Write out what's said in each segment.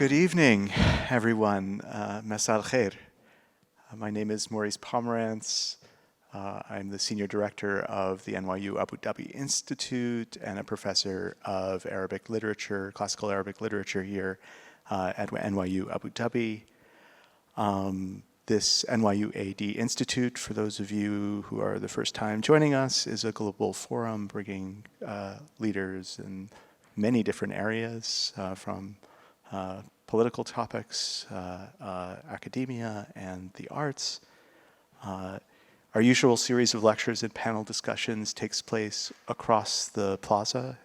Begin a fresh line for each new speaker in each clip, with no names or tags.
Good evening, everyone. Masal khair. My name is Maurice Pomerantz. I'm the Senior Director of the NYU Abu Dhabi Institute and a Professor of Arabic Literature, Classical Arabic Literature here at NYU Abu Dhabi. This NYUAD Institute, for those of you who are the first time joining us, is a global forum bringing leaders in many different areas from political topics, academia, and the arts. Our usual series of lectures and panel discussions takes place across the plaza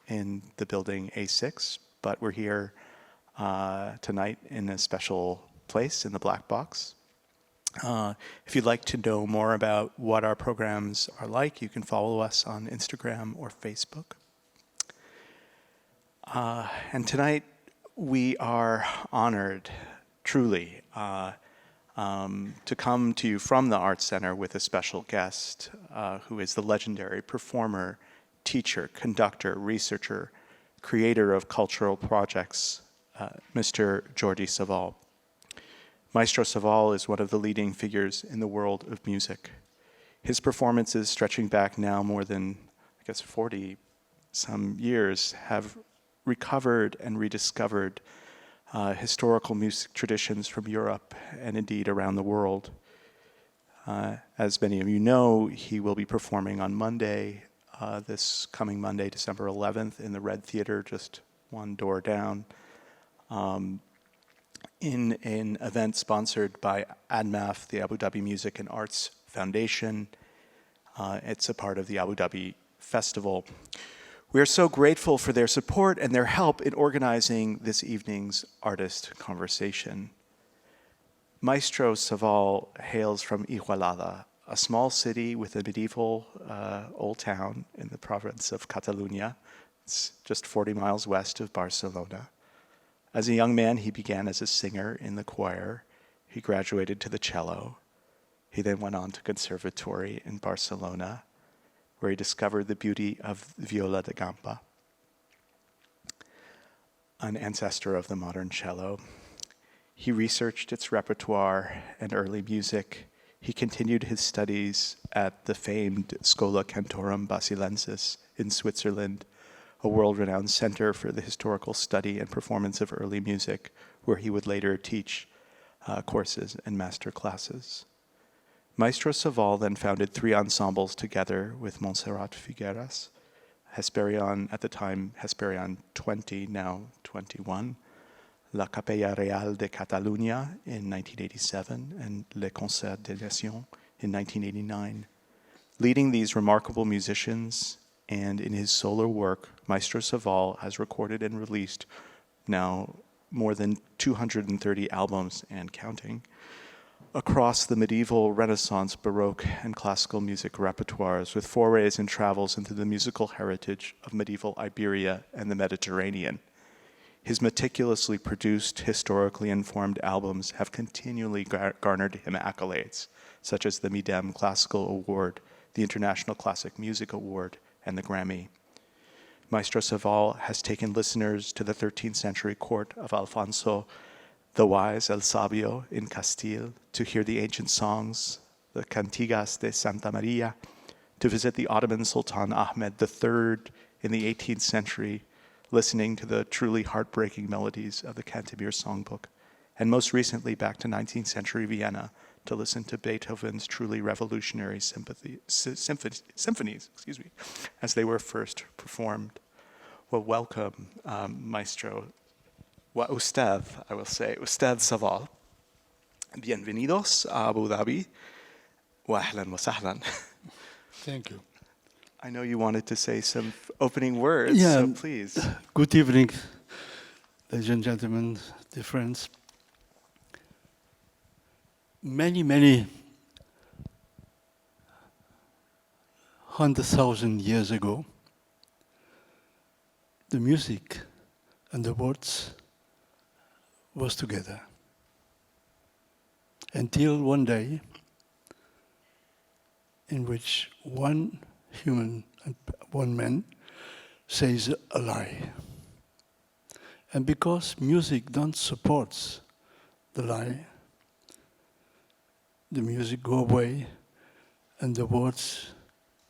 in the building A6, but we're here tonight in a special place in the black box. If you'd like to know more about what our programs are like, you can follow us on Instagram or Facebook. And tonight we are honored, truly, to come to you from the Arts Center with a special guest who is the legendary performer, teacher, conductor, researcher, creator of cultural projects, Mr. Jordi Savall. Maestro Savall is one of the leading figures in the world of music. His performances, stretching back now more than, 40 some years, have recovered and rediscovered historical music traditions from Europe and indeed around the world. As many of you know, he will be performing on Monday, this coming Monday, December 11th, in the Red Theater, just one door down, in an event sponsored by ADMAF, the Abu Dhabi Music and Arts Foundation. It's a part of the Abu Dhabi Festival. We are so grateful for their support and their help in organizing this evening's artist conversation. Maestro Savall hails from Igualada, a small city with a medieval old town in the province of Catalonia. It's just 40 miles west of Barcelona. As a young man, he began as a singer in the choir. He graduated to the cello. He then went on to conservatory in Barcelona, where he discovered the beauty of viola da gamba, an ancestor of the modern cello. He researched its repertoire and early music. He continued his studies at the famed Schola Cantorum Basilensis in Switzerland, a world-renowned center for the historical study and performance of early music, where he would later teach courses and master classes. Maestro Savall then founded 3 ensembles together with Montserrat Figueras, Hesperion, at the time Hesperion 20, now 21, La Capella Real de Catalunya in 1987, and Le Concert des Nations in 1989. Leading these remarkable musicians, and in his solo work, Maestro Savall has recorded and released now more than 230 albums and counting across the medieval, Renaissance, Baroque, and classical music repertoires, with forays and travels into the musical heritage of medieval Iberia and the Mediterranean. His meticulously produced, historically informed albums have continually garnered him accolades, such as the Midem Classical Award, the International Classic Music Award, and the Grammy. Maestro Savall has taken listeners to the 13th century court of Alfonso the Wise, El Sabio, in Castile, to hear the ancient songs, the Cantigas de Santa Maria, to visit the Ottoman Sultan Ahmed III in the 18th century, listening to the truly heartbreaking melodies of the Cantabile Songbook, and most recently back to 19th century Vienna to listen to Beethoven's truly revolutionary symphonies, as they were first performed. Well, welcome, Maestro. Ustad, I will say, Ustad Savall. Bienvenidos a Abu Dhabi. Wa ahlan wa sahlan.
Thank you.
I know you wanted to say some opening words, so please.
Good evening, ladies and gentlemen, dear friends. Many 100,000 years ago, the music and the words was together. Until one day, in which one human, one man, says a lie. And because music don't support the lie, the music go away and the words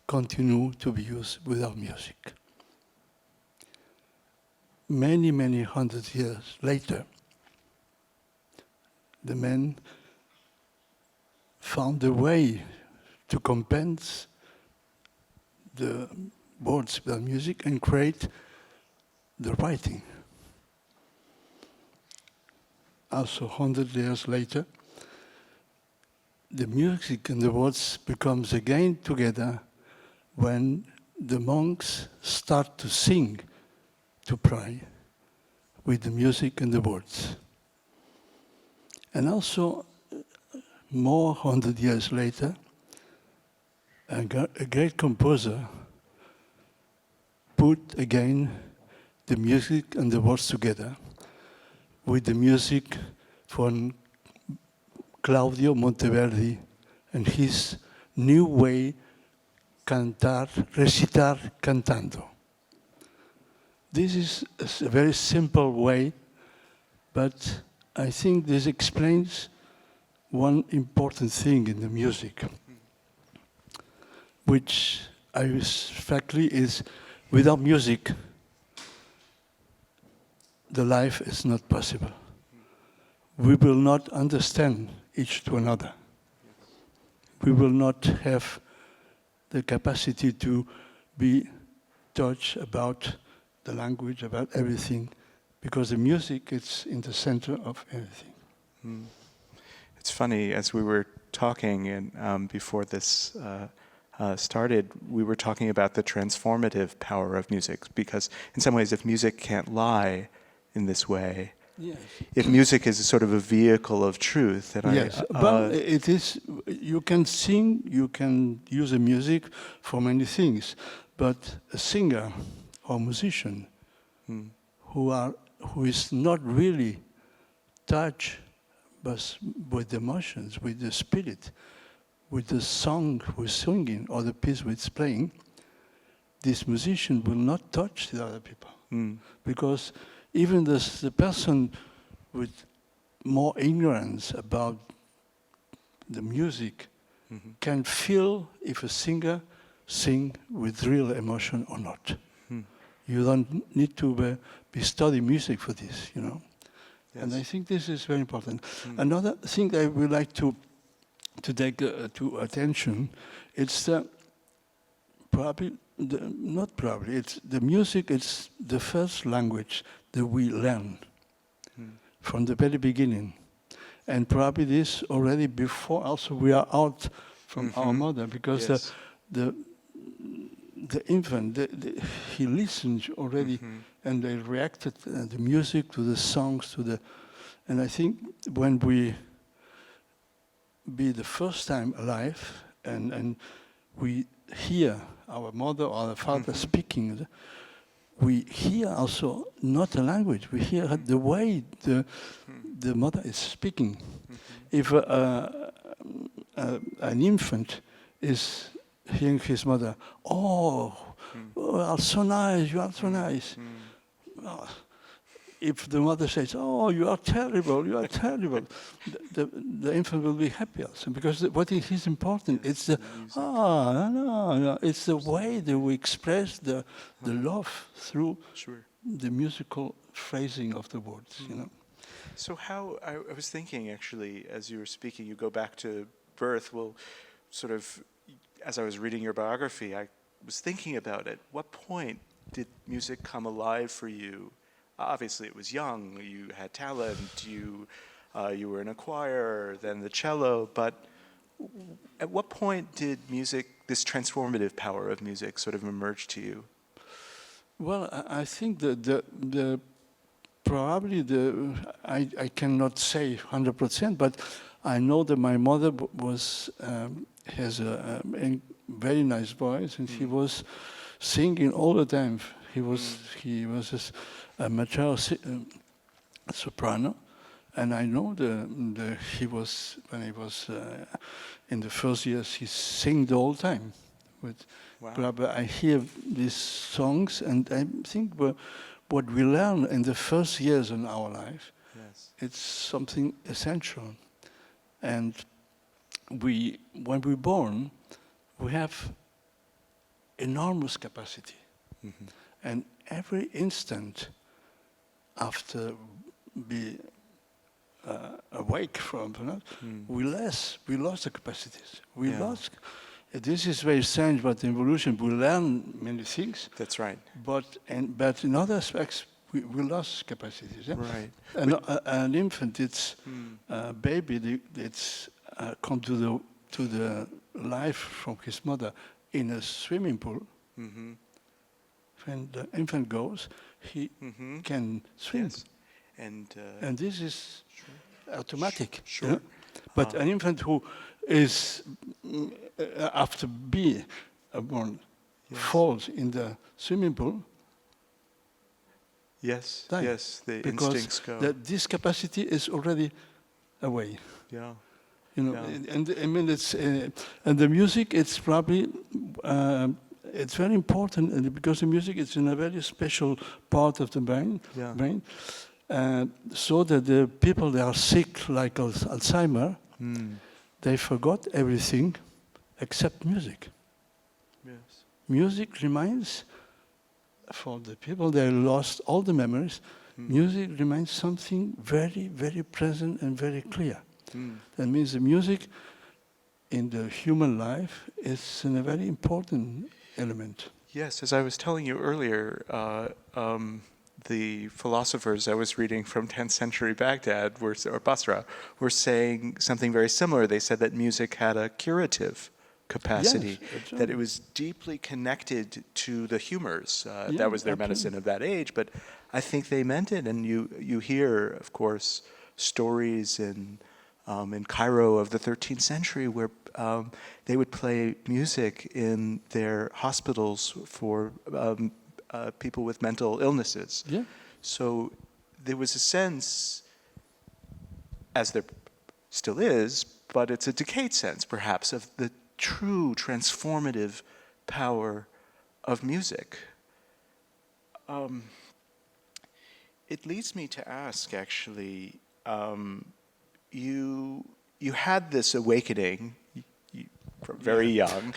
continue to be used without music. Many, many hundred years later, the men found a way to compensate the words without music and create the writing. Also, 100 years later, the music and the words becomes again together when the monks start to sing, to pray, with the music and the words. And also, more 100 years later, a great composer put again the music and the words together with the music from Claudio Monteverdi and his new way, recitar cantando. This is a very simple way, but I think this explains one important thing in the music, which factly is without music, the life is not possible. We will not understand each to another. We will not have the capacity to be touched about the language, about everything, because the music is in the center of everything.
Mm. It's funny, as we were talking and before this started, we were talking about the transformative power of music, because in some ways, if music can't lie in this way,
yes.
If music is a sort of a vehicle of truth, and
yes, but it is. You can sing, you can use the music for many things, but a singer or musician who is not really touched with emotions, with the spirit, with the song who is singing or the piece who is playing, this musician will not touch the other people, because even the person with more ignorance about the music can feel if a singer sing with real emotion or not. You don't need to be study music for this, you know. Yes. And I think this is very important. Another thing I would like to take to attention, it's it's the music. It's the first language that we learn from the very beginning, and probably this already before. Also, we are out from our mother, because yes. the infant he listened already, and they reacted the music to the songs and I think when we be the first time alive and we hear our mother or our father speaking, we hear also not a language, we hear the way the mother is speaking. If an infant is hearing his mother, you are so nice, you are so nice. If the mother says, oh, you are terrible, the infant will be happy also, because what is important, it's it's the way that we express the love through the musical phrasing of the words, you know.
So how, I was thinking actually, as you were speaking, you go back to birth. Well, sort of, as I was reading your biography, I was thinking about it. What point did music come alive for you? Obviously, it was young. You had talent. You were in a choir, then the cello. But at what point did music, this transformative power of music, sort of emerge to you?
Well, I think that I cannot say 100%, but I know that my mother has a very nice voice, and she was singing all the time. He was a mature soprano, and I know when he was in the first years, he sang the whole time. I hear these songs, and I think what we learn in the first years in our life,
Yes.
it's something essential. And when we're born, we have enormous capacity.
Mm-hmm.
And every instant after we awake from that, we lost the capacities. We
Yeah.
lost. This is very strange, but in evolution we learn many things.
That's right.
But in other aspects we lost capacities. Yeah?
Right.
An infant, it's a baby. It's come to the life from his mother in a swimming pool.
Mm-hmm.
When the infant goes, he can swim.
Yes.
And this is automatic.
Sure.
You know? But an infant who is, after being born, falls in the swimming pool,
Yes,
die.
yes, the
Because
instincts go.
this capacity is already away.
Yeah.
You know,
Yeah.
and I mean, it's and the music. It's probably it's very important, and because the music is in a very special part of the brain.
Yeah.
So that the people that are sick, like Alzheimer, they forgot everything except music.
Yes.
Music reminds, for the people that lost all the memories, music reminds something very, very present and very clear. That means the music in the human life is a very important element.
Yes, as I was telling you earlier, the philosophers I was reading from 10th century Baghdad, or Basra, were saying something very similar. They said that music had a curative capacity,
Yes,
that it was deeply connected to the humors.
Yeah,
that was their
absolutely.
medicine of that age, but I think they meant it. And you hear, of course, stories in Cairo of the 13th century where they would play music in their hospitals for people with mental illnesses.
Yeah.
So there was a sense, as there still is, but it's a decayed sense perhaps, of the true transformative power of music. It leads me to ask, actually, you had this awakening very young,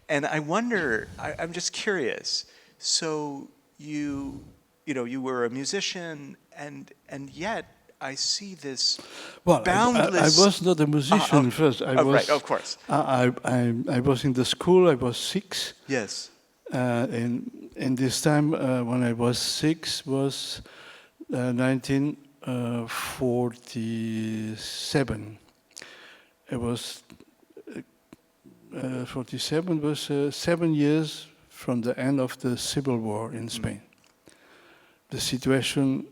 and I wonder, I'm just curious. So you were a musician, and yet I see this boundless.
I was not a musician first. I was,
right, of course.
I was in the school. I was 6.
Yes.
In this time, when I was 6, was 1947. It was 47 was 7 years from the end of the Civil War in Spain. The situation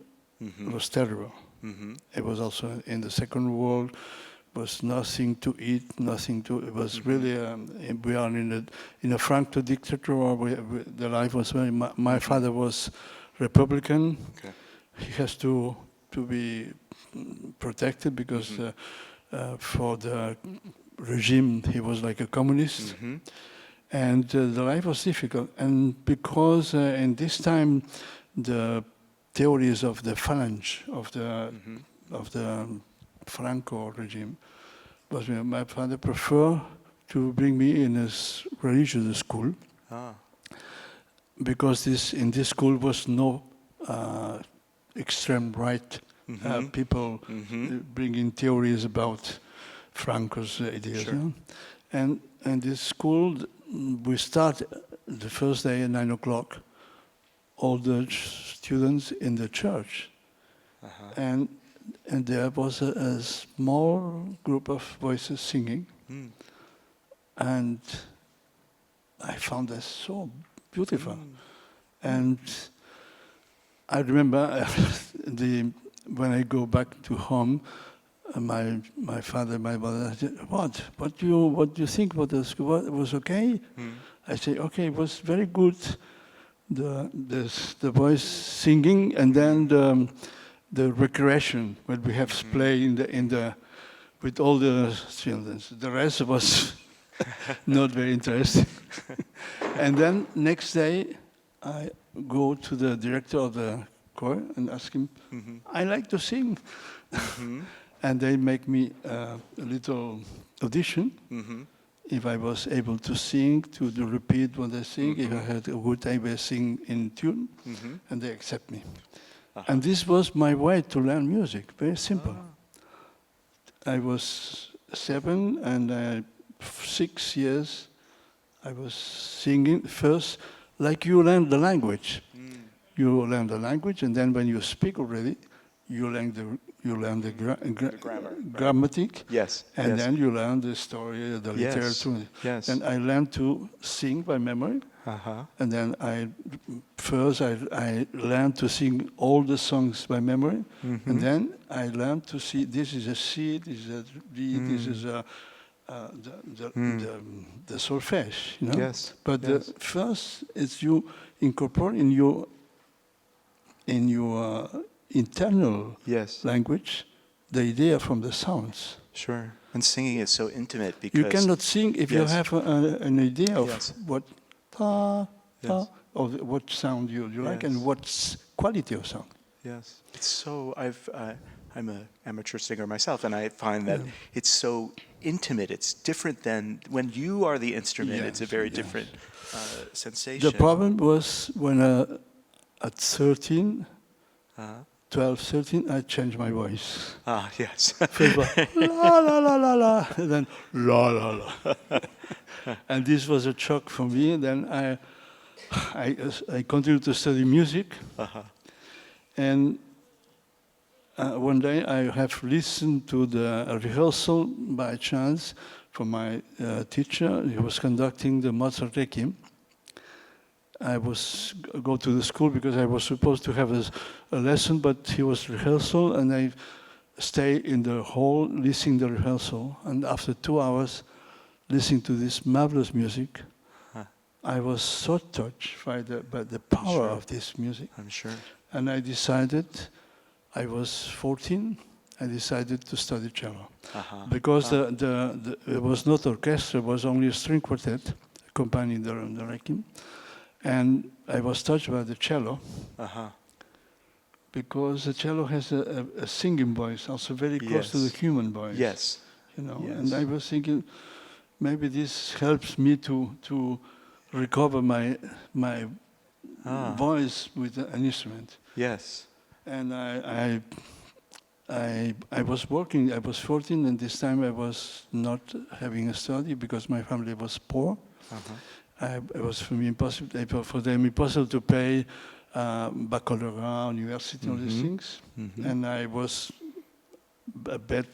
was terrible. It was also in the Second World. Was nothing to eat, nothing to. It was really. We are in a Franco dictator. The life was very. My father was Republican.
Okay.
He has to be protected because for the regime he was like a communist, and the life was difficult. And because in this time the theories of the phalange of the Franco regime was my father preferred to bring me in a religious school because in this school was no extreme right people bringing theories about Franco's ideas.
Sure.
You know? And this school, we start the first day at 9 o'clock, all the students in the church. And there was a small group of voices singing. And I found that so beautiful. And I remember when I go back to home, my father, my mother said, what do you think about the school? What, it was okay? I say, okay, it was very good. The voice singing, and then the recreation when we have play with all the children. The rest was not very interesting. And then next day I go to the director of the choir and ask him,
Mm-hmm.
I like to sing.
Mm-hmm.
And they make me a little audition.
Mm-hmm.
If I was able to sing, to repeat what I sing, if I
Mm-hmm.
had a good time, I sing in tune,
Mm-hmm.
and they accept me.
Uh-huh.
And this was my way to learn music, very simple.
Ah.
I was 7, and 6 years I was singing first, like you learn the language.
Mm.
You learn the language, and then when you speak already, you learn the
grammar, right.
grammatic,
Yes.
and
yes.
then you learn the story, the
Yes.
literature.
Yes.
Then I learned to sing by memory,
Uh-huh.
and then I learned to sing all the songs by memory,
Mm-hmm.
and then I learned to see this is a C, this is a D, this is the solfège, you know.
Yes.
But
yes.
first, it's you incorporate in your internal
Yes.
language the idea from the sounds.
Sure. And singing is so intimate because
You cannot sing if you
Yes.
have an idea of
Yes.
what ta, ta,
Yes.
or what sound you like and
Yes.
what quality of sound.
Yes, it's so. I'm an amateur singer myself, and I find that it's so intimate. It's different than when you are the instrument. It's a
Yes,
very
yes.
different sensation.
The problem was when at 13,
Uh-huh.
12, 13, I changed my voice.
Ah, yes.
First was la la la la la, and then la la la. And this was a shock for me. And then I continued to study music.
Uh-huh.
And one day I have listened to the rehearsal by chance from my teacher. He was conducting the Mozart Requiem. I was go to the school because I was supposed to have a lesson, but he was rehearsal, and I stay in the hall listening the rehearsal. And after 2 hours listening to this marvelous music, I was so touched by the power of this music.
I'm sure.
And I decided, I was 14, I decided to study cello.
Uh-huh.
Because it was not orchestra, it was only a string quartet accompanying the Requiem. And I was touched by the cello,
Uh-huh.
because the cello has a singing voice, also very close to the
Yes.
human voice.
Yes.
You know,
Yes.
and I was thinking, maybe this helps me to recover my voice with an instrument.
Yes.
And I was working, I was 14, and this time I was not having a study because my family was poor.
Uh-huh.
It was for them impossible to pay baccalaureate, university, all these things.
Mhm.
And I was a bad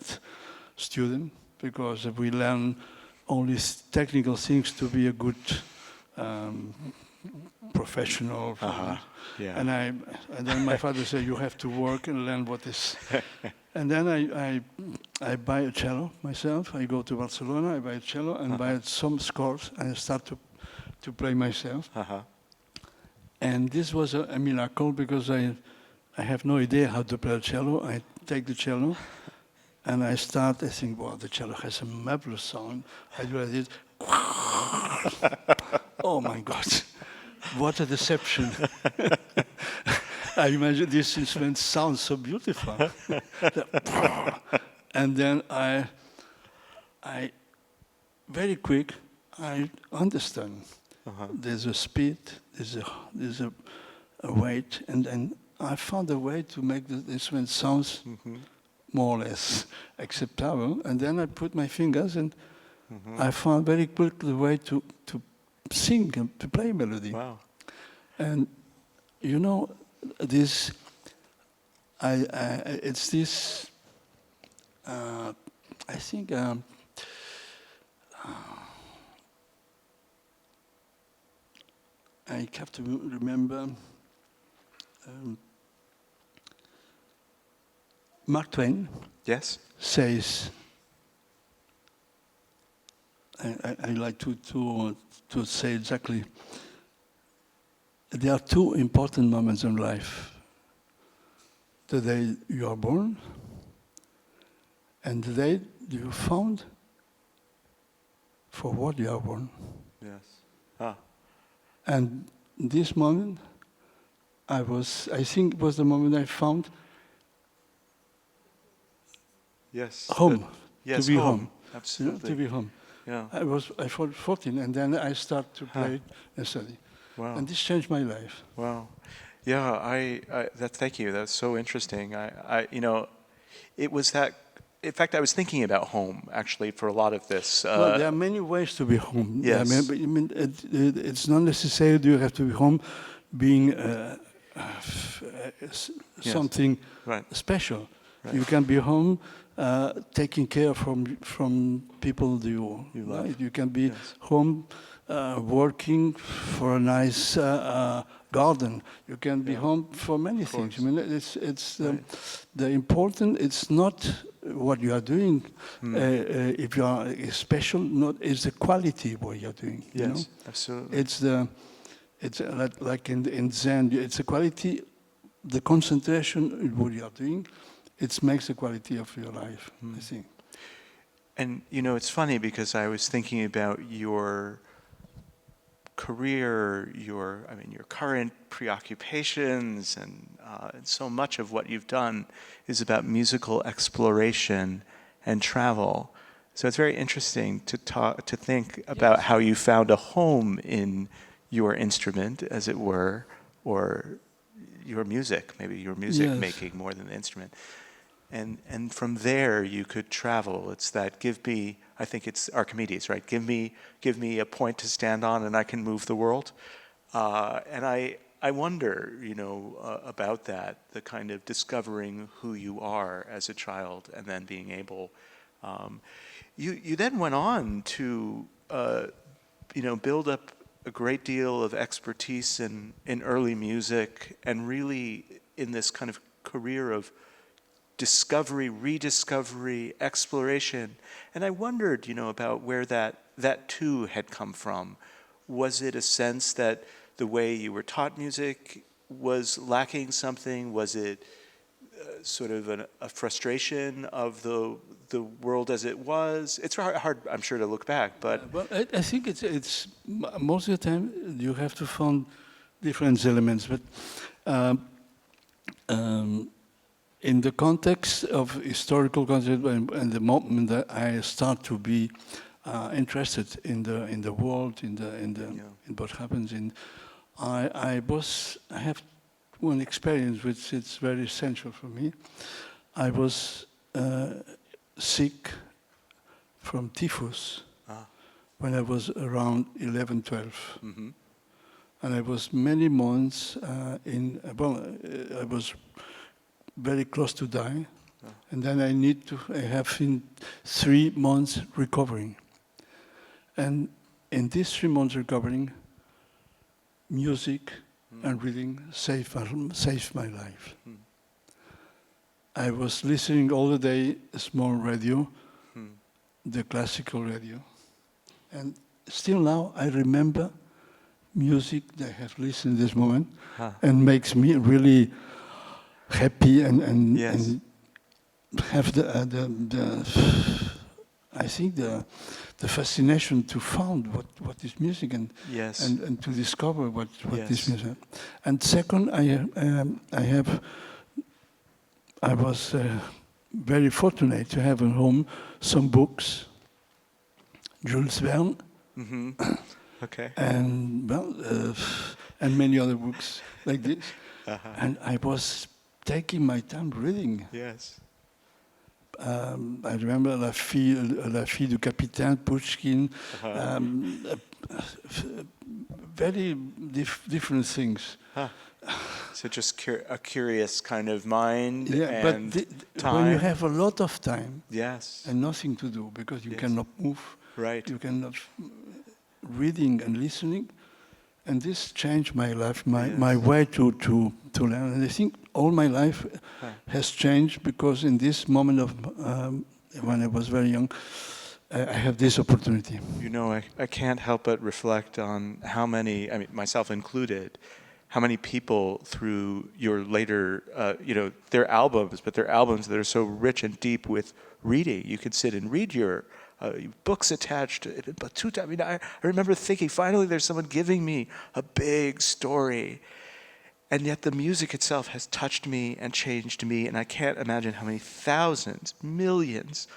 student because we learn only technical things to be a good professional.
Uh-huh. Yeah.
And then my father said, you have to work and learn what is. And then I buy a cello myself. I go to Barcelona, I buy a cello and buy some scores, and I start to play myself.
Uh-huh.
And this was a miracle because I have no idea how to play a cello. I take the cello and I think, wow, the cello has a marvelous sound. I do like this. Oh my God, what a deception. I imagine this instrument sounds so beautiful. And then I very quick, I understand. There's a speed, there's a weight, and then I found a way to make the instrument sounds more or less acceptable. And then I put my fingers, and I found very quickly the way to sing and to play melody.
Wow.
And you know, this, it's this, I think, I have to remember Mark Twain
Yes.
says, I like to say exactly, there are two important moments in life. The day you are born and the day you found for what you are born.
Yes. Ah.
And this moment, I think it was the moment I found
Yes.
home,
Yes,
to be
home.
home.
Absolutely.
To be home.
Yeah.
I was 14, and then I started to
Huh.
play and study.
Wow.
And this changed my life.
Wow. Yeah, thank you. That's so interesting. It was that, in fact, I was thinking about home, actually, for a lot of this.
Well, there are many ways to be home.
Yes.
It's not necessary you have to be home being something
Right.
special.
Right.
You can be home taking care from people you
love.
like. You can be
Yes.
home working for a nice garden. You can be home for many things. I mean, it's
Right.
the important. It's not what you are doing. If you are special, not is the quality of what you are doing.
Yes,
You know?
absolutely.
It's like in Zen. It's the quality, the concentration in what you are doing. It makes the quality of your life. I think.
And it's funny because I was thinking about your career, your current preoccupations, and so much of what you've done is about musical exploration and travel. So it's very interesting to think about how you found a home in your instrument, as it were, or your music, maybe your music making more than the instrument. And from there you could travel. It's that I think it's Archimedes, right? Give me a point to stand on and I can move the world. And I wonder, about that, the kind of discovering who you are as a child and then being able. You then went on to, build up a great deal of expertise in early music and really in this kind of career of discovery, rediscovery, exploration. And I wondered, about where that too had come from. Was it a sense that the way you were taught music was lacking something? Was it sort of a frustration of the world as it was? It's hard, I'm sure, to look back, but...
Well, I think it's most of the time you have to find different elements, but in the context of historical context and the moment that I start to be interested in the world, in what happens, I have one experience which is very essential for me. I was sick from typhus when I was around 11, 12.
Mm-hmm.
And I was many months I was very close to die. And then I have been 3 months recovering. And in these 3 months recovering, music and reading saved my life. I was listening all the day, a small radio, the classical radio. And still now I remember music that I have listened this moment and makes me really happy and have I think the fascination to find what is music and to discover what is music. And second, I was very fortunate to have at home some books, Jules Verne,
Okay.
and and many other books like this. And I was taking my time reading.
Yes.
I remember La Fille du Capitaine, Pushkin, very different things.
So just a curious kind of mind
and time. When you have a lot of time and nothing to do, because you cannot move, you cannot reading and listening, and this changed my life, my way to learn. And I think all my life has changed because in this moment of when I was very young, I have this opportunity.
I can't help but reflect on how many, myself included, how many people through your later, their albums, but they're albums that are so rich and deep with reading. You could sit and read your books attached to it, but I remember thinking, finally there's someone giving me a big story. And yet the music itself has touched me and changed me, and I can't imagine how many thousands, millions,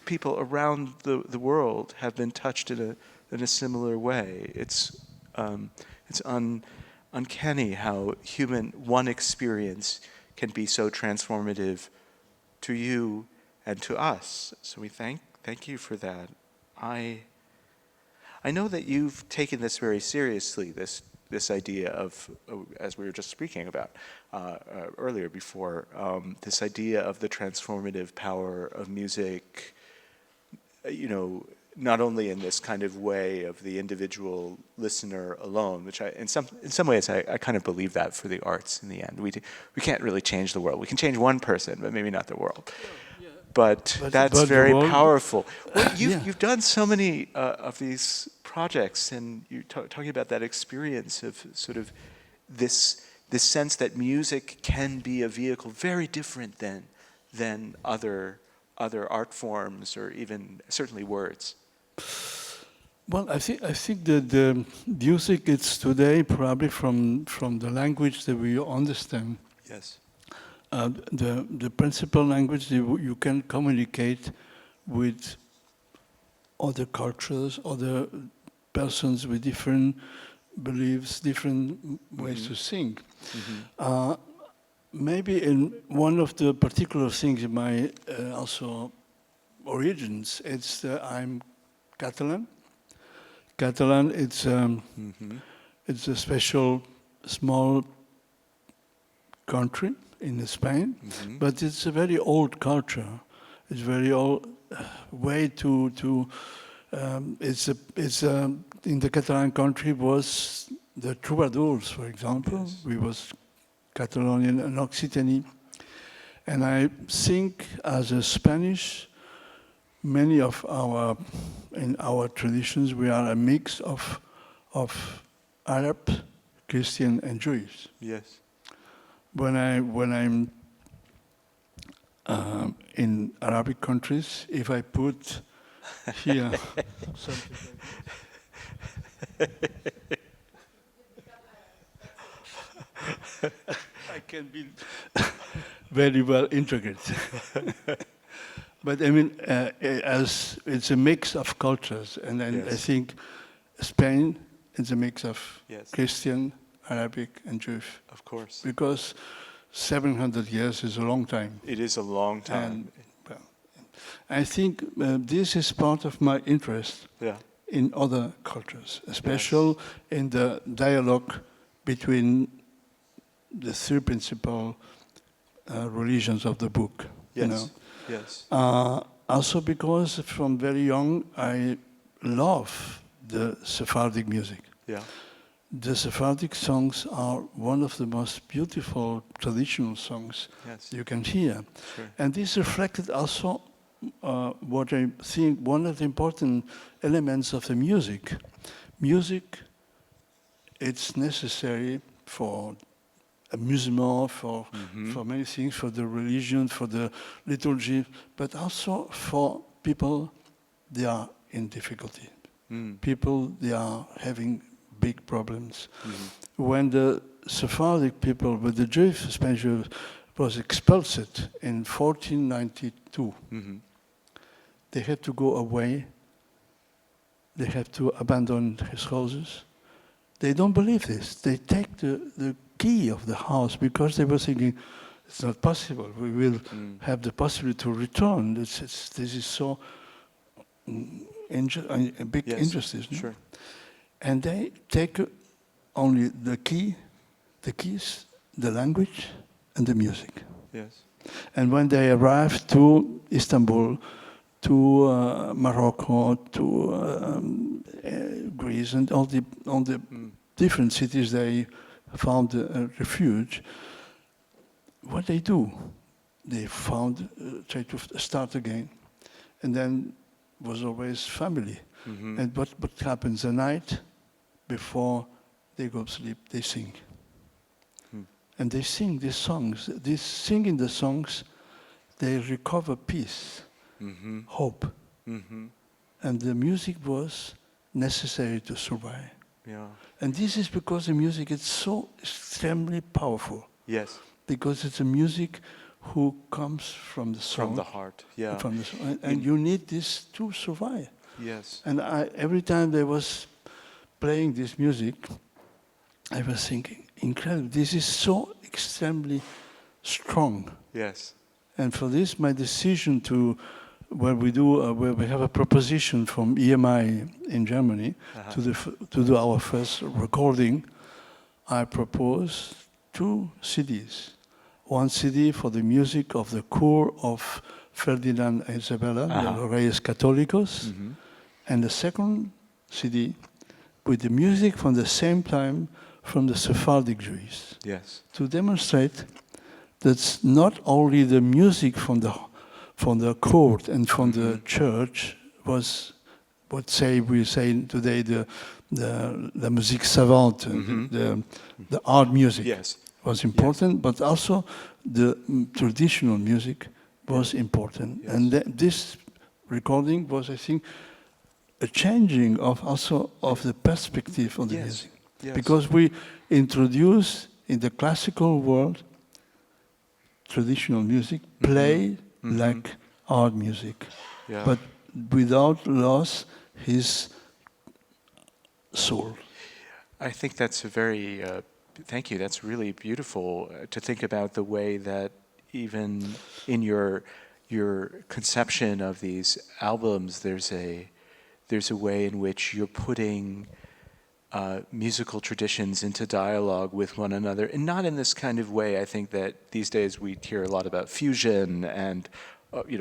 people around the world have been touched in a similar way. It's uncanny how one experience can be so transformative to you and to us. So we thank you for that. I know that you've taken this very seriously, this idea of, as we were just speaking about earlier before, this idea of the transformative power of music, not only in this kind of way of the individual listener alone, which in some ways I kind of believe that for the arts in the end. We can't really change the world. We can change one person, but maybe not the world. But that's very powerful. Well, you've done so many of these projects, and you're talking about that experience of sort of this sense that music can be a vehicle very different than other art forms, or even certainly words.
Well, I think that the music is today probably from the language that we understand.
Yes.
The principal language you can communicate with other cultures, other persons with different beliefs, different ways to sing. Maybe in one of the particular things in my also origins, it's I'm Catalan. Catalan, it's a special small country in Spain, but it's a very old culture. It's very old way to. It's in the Catalan country was the troubadours, for example. Yes. We was Catalonian and Occitanie, and I think as a Spanish, many of in our traditions we are a mix of Arab, Christian, and Jewish.
Yes.
When I'm in Arabic countries, if I put here something like this, I can be very well integrated. But I mean, as it's a mix of cultures, and then I think Spain is a mix of Christian, Arabic, and Jewish.
Of course.
Because 700 years is a long time.
It is a long time.
And, well, I think this is part of my interest in other cultures, especially in the dialogue between the three principal religions of the book.
Yes. Yes.
Also because from very young I love the Sephardic music. Yeah. The Sephardic songs are one of the most beautiful traditional songs you can hear. Sure. And this reflected also what I think one of the important elements of the music. Music, it's necessary for amusement, for many things, for the religion, for the liturgy, but also for people, they are in difficulty. People, they are having big problems. When the Sephardic people, with the Jewish Spanish was expelled in 1492, they had to go away. They had to abandon his houses. They don't believe this. They take the key of the house because they were thinking, it's not possible. We will have the possibility to return. This is so a big injustice. Sure. And they take only the keys, the language, and the music. Yes. And when they arrived to Istanbul, to Morocco, to Greece, and all the different cities, they found a refuge. What they do? They try to start again, and then was always family. And what happens the night before they go to sleep? They sing, and they sing these songs. Singing the songs, they recover peace, hope, and the music was necessary to survive.
Yeah.
And this is because the music is so extremely powerful.
Yes.
Because it's a music who comes from the soul.
From the heart. Yeah.
From the soul. And you need this to survive.
Yes.
And every time they was playing this music, I was thinking, incredible, this is so extremely strong.
Yes.
And for this, my decision to, where we have a proposition from EMI in Germany to do our first recording, I proposed 2 CDs. One CD for the music of the choir of Ferdinand and Isabella, the Reyes Católicos, and the second CD with the music from the same time from the Sephardic Jews.
Yes.
To demonstrate that not only the music from the court and from the church was what we say today the musique savante, the art music was important, but also the traditional music was important.
Yes.
And this recording was, I think, a changing of the perspective of the music.
Yes.
Because we introduce in the classical world traditional music, play like art music, but without loss his soul.
I think that's a very, thank you, that's really beautiful to think about the way that even in your conception of these albums, there's a way in which you're putting musical traditions into dialogue with one another, and not in this kind of way. I think that these days we hear a lot about fusion and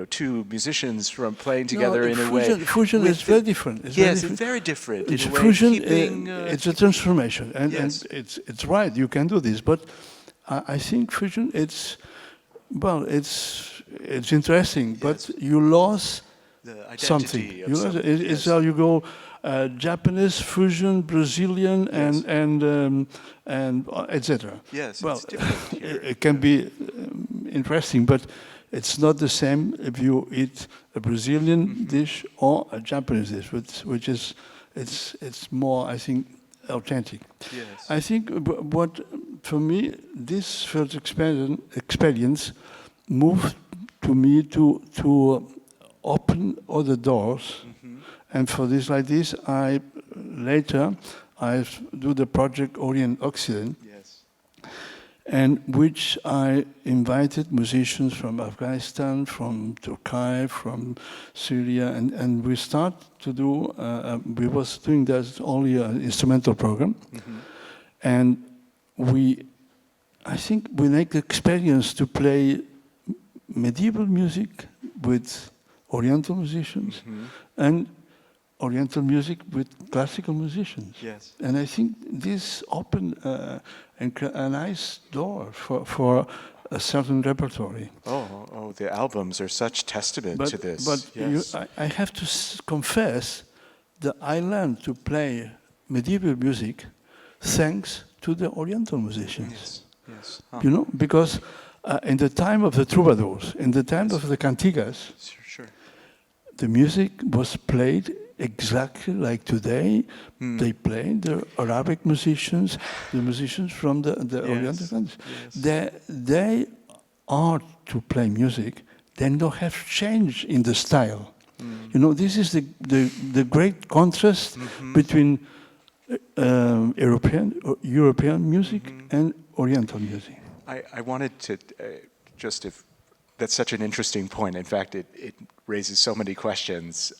2 musicians from playing together in a way.
Fusion is very different.
It's very different. In a way,
fusion,
it's
a transformation, and
yes.
it's right. You can do this, but I think fusion, it's interesting,
yes.
but you lost
the
something.
identity.
It's how you go. Japanese fusion, Brazilian, and etc.
Yes,
well,
it's different here.
it can be interesting, but it's not the same if you eat a Brazilian dish or a Japanese dish, which is it's more, I think, authentic.
Yes.
I think what for me this first experience moved to me to open other doors. And for this, like this, I do the project Orient Occident, and which I invited musicians from Afghanistan, from Turkey, from Syria, and we start to do. We was doing that only an instrumental program, and I think we make the experience to play medieval music with Oriental musicians and Oriental music with classical musicians.
Yes.
And I think this opened a nice door for a certain repertoire.
Oh, the albums are such testament to this.
But
yes.
I have to confess that I learned to play medieval music thanks to the Oriental musicians.
Yes.
Because in the time of the troubadours, in the time of the cantigas,
Sure.
the music was played exactly like today. They play the Arabic musicians, the musicians from the Oriental countries.
Yes.
They are to play music. They don't have change in the style. This is the great contrast between European music and Oriental music.
I wanted to that's such an interesting point. In fact, it raises so many questions.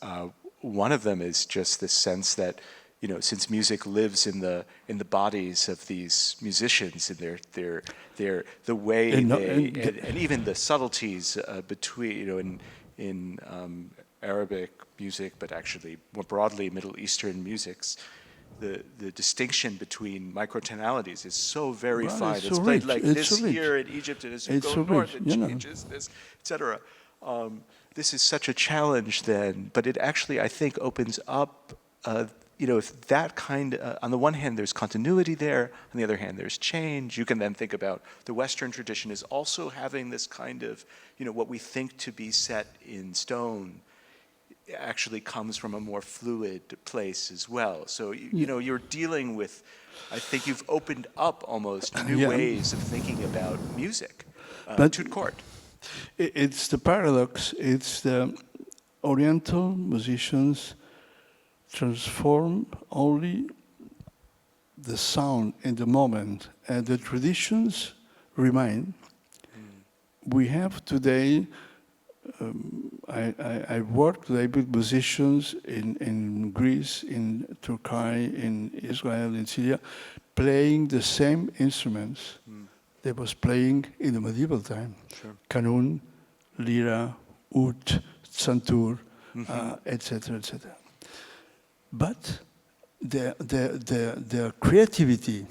One of them is just this sense that, since music lives in the bodies of these musicians and the way and even the subtleties between in Arabic music, but actually more broadly Middle Eastern musics. The distinction between microtonalities is so very fine. It's played
rich.
like
It's
this
rich.
here in Egypt, and as you
It's
go
so
north,
rich,
it changes this, etc. This is such a challenge then, but it actually, I think, opens up, if that kind on the one hand, there's continuity there, on the other hand, there's change. You can then think about the Western tradition is also having this kind of, what we think to be set in stone actually comes from a more fluid place as well. So, you know, you're dealing with, I think you've opened up almost new ways of thinking about music, toute court.
It's the paradox. It's the Oriental musicians transform only the sound in the moment, and the traditions remain. We have today, I work today with musicians in Greece, in Turkey, in Israel, in Syria, playing the same instruments they was playing in the medieval time.
Sure.
Kanun, lira, oud, santur, etc., etc. But their creativity,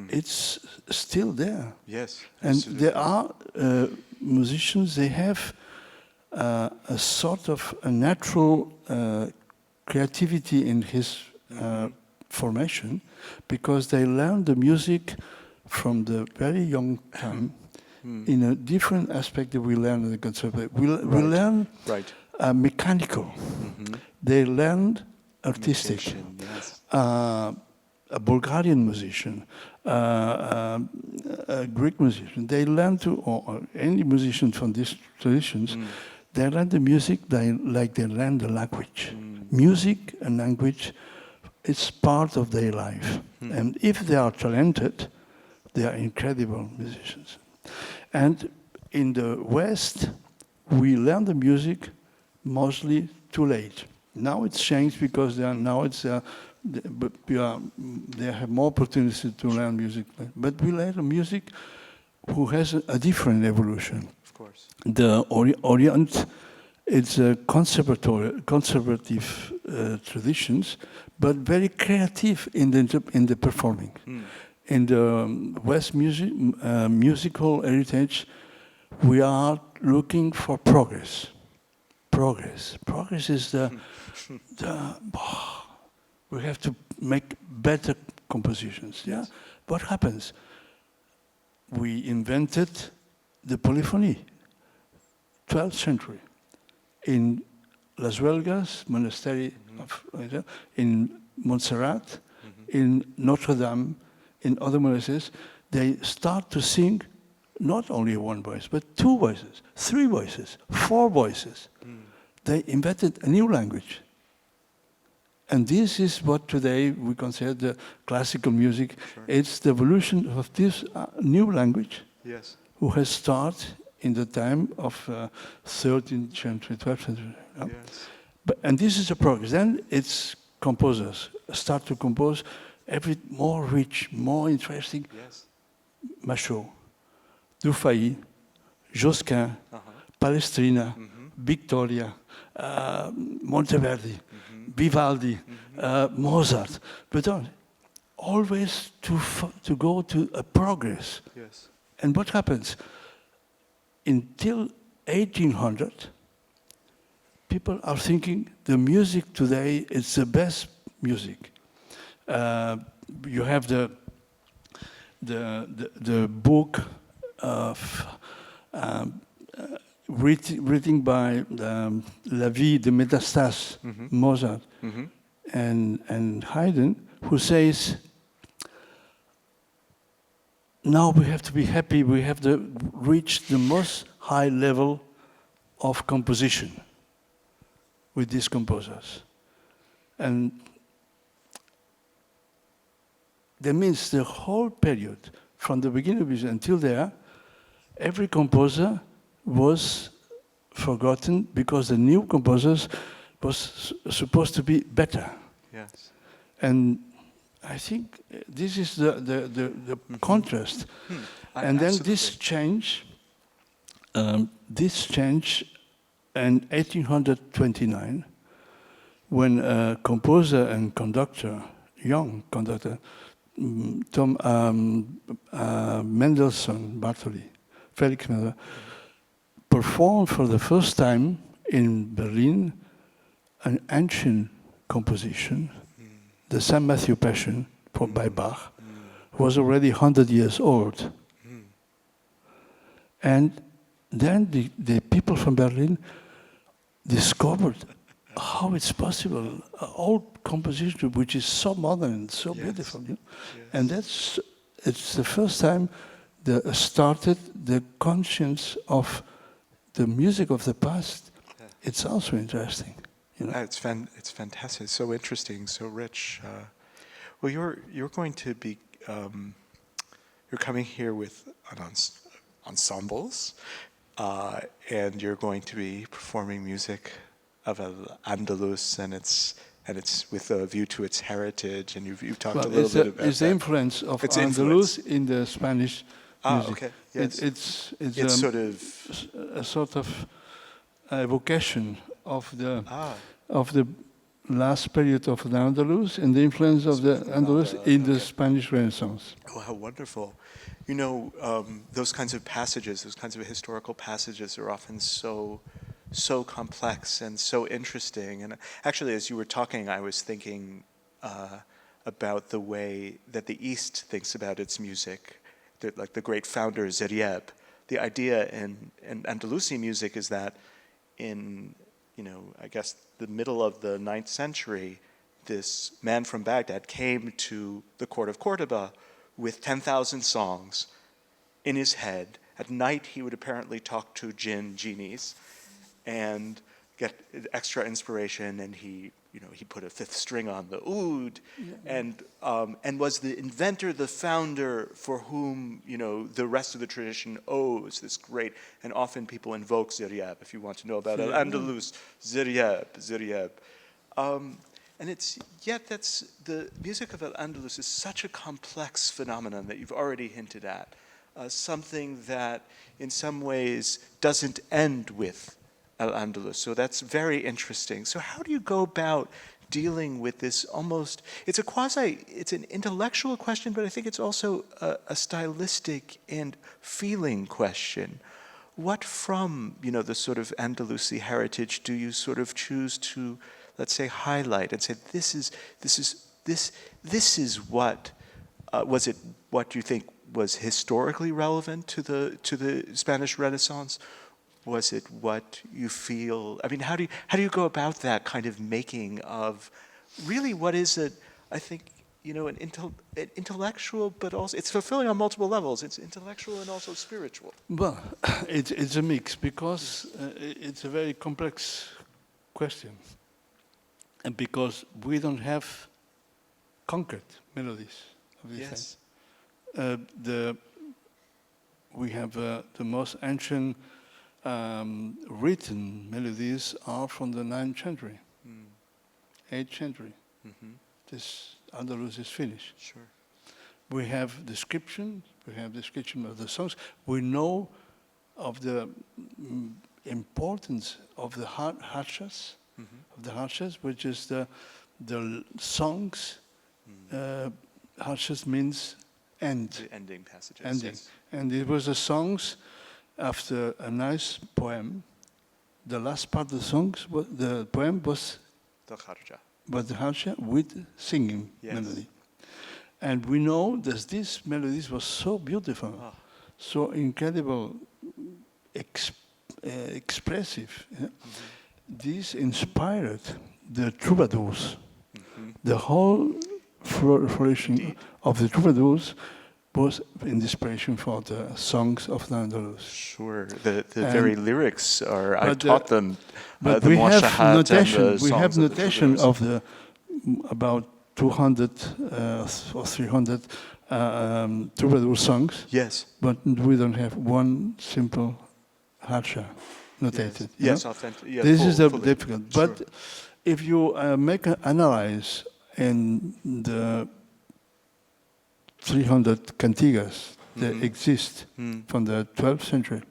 it's still there.
Yes.
And
absolutely.
there are musicians, they have a sort of a natural creativity in his formation, because they learn the music from the very young time in a different aspect that we learn in the conservative. We learn mechanical. They learn artistic.
Yes.
A Bulgarian musician, a Greek musician, they learn to, or any musician from these traditions, they learn the music like they learn the language. Music and language, it's part of their life. And if they are talented, they are incredible musicians. And in the West, we learn the music mostly too late. Now it's changed because they have more opportunities to learn music. But we learn music who has a different evolution.
Of course.
The Orient, it's a conservative traditions, but very creative in the performing. In the West musical heritage, we are looking for progress. Progress is we have to make better compositions. Yeah. What happens? We invented the polyphony, 12th century, in Las Huelgas monastery in Montserrat, in Notre Dame, in other monasteries. They start to sing not only one voice, but two voices, three voices, four voices. They invented a new language. And this is what today we consider the classical music. Sure. It's the evolution of this new language, who has started in the time of 13th century, 12th century. And this is a progress. Then it's composers start to compose every more rich, more interesting. Machaut, Dufay, Josquin, Palestrina, Victoria, Monteverdi, Vivaldi, Mozart, but always to go to a progress. And what happens? Until 1800, people are thinking the music today is the best music. You have the book of written by La Vie de Métastas, Mozart, and Haydn, who says, now we have to be happy, we have to reach the most high level of composition with these composers. And that means the whole period, from the beginning of music until there, every composer was forgotten because the new composers was supposed to be better. And I think this is the contrast. And then this change in 1829, when a composer and conductor, young conductor, Mendelssohn Bartholdy, Felix Mendelssohn, performed for the first time in Berlin an ancient composition, the St. Matthew Passion by Bach, was already 100 years old. And then the people from Berlin discovered how it's possible. An old composition which is so modern and so beautiful. You know? And it's the first time that started the conscience of the music of the past. It's also interesting. You know?
It's fantastic. So interesting. So rich. Well, you're going to be you're coming here with ensembles, and you're going to be performing music of Al-Andalus, and it's with a view to its heritage. And you've talked a little bit about
it's the influence of Andalus in the Spanish music.
Okay. Yes.
It's
sort of
a sort of evocation of the last period of the Andalus and the influence of the Andalus in the Spanish Renaissance.
Oh, how wonderful. You know, those kinds of passages, those kinds of historical passages are often so complex and so interesting. And actually, as you were talking, I was thinking about the way that the East thinks about its music, like the great founder Ziryeb. The idea in Andalusian music is that in, I guess the middle of the 9th century, this man from Baghdad came to the court of Cordoba with 10,000 songs in his head. At night, he would apparently talk to genies, and get extra inspiration. And he put a 5th string on the oud, and was the inventor, the founder, for whom the rest of the tradition owes this great. And often people invoke Ziryeb. If you want to know about Al-Andalus, Ziryeb. And that's the music of Al-Andalus is such a complex phenomenon that you've already hinted at. Something that in some ways doesn't end with Al-Andalus. So that's very interesting. So how do you go about dealing with this almost, it's an intellectual question, but I think it's also a stylistic and feeling question. What from, the sort of Andalusi heritage do you sort of choose to, let's say, highlight and say, this is what, was it what you think was historically relevant to the Spanish Renaissance? Was it what you feel? I mean, how do you go about that kind of making of really what is it? I think an intellectual, but also it's fulfilling on multiple levels. It's intellectual and also spiritual.
Well, it's a mix because it's a very complex question, and because we don't have concrete melodies of this thing. We have the most ancient written melodies are from the 9th century, 8th century.
Mm-hmm.
This Andalus is finished.
Sure.
We have description of the songs. We know of the importance of the harshas, which is the songs. Harshas means end.
The ending passages.
Ending.
Yes.
And it was the songs after a nice poem. The last part of the songs, the poem was
the kharja.
But the harsha with singing melody. And we know that these melodies were so beautiful, so incredible, expressive. Yeah? This inspired the troubadours. The whole flourishing of the troubadours was in inspiration for the songs of the Andalus.
Sure, the very lyrics are. I taught them.
But
the
we have notation.
And the
We have
songs
notation of the about 200 or 300 troubadour songs.
Yes.
But we don't have one simple harsha notated.
Yes, authentic. Yeah,
this is
fully.
difficult.
Sure.
But if you make an analyze in the 300 cantigas that exist from the 12th century,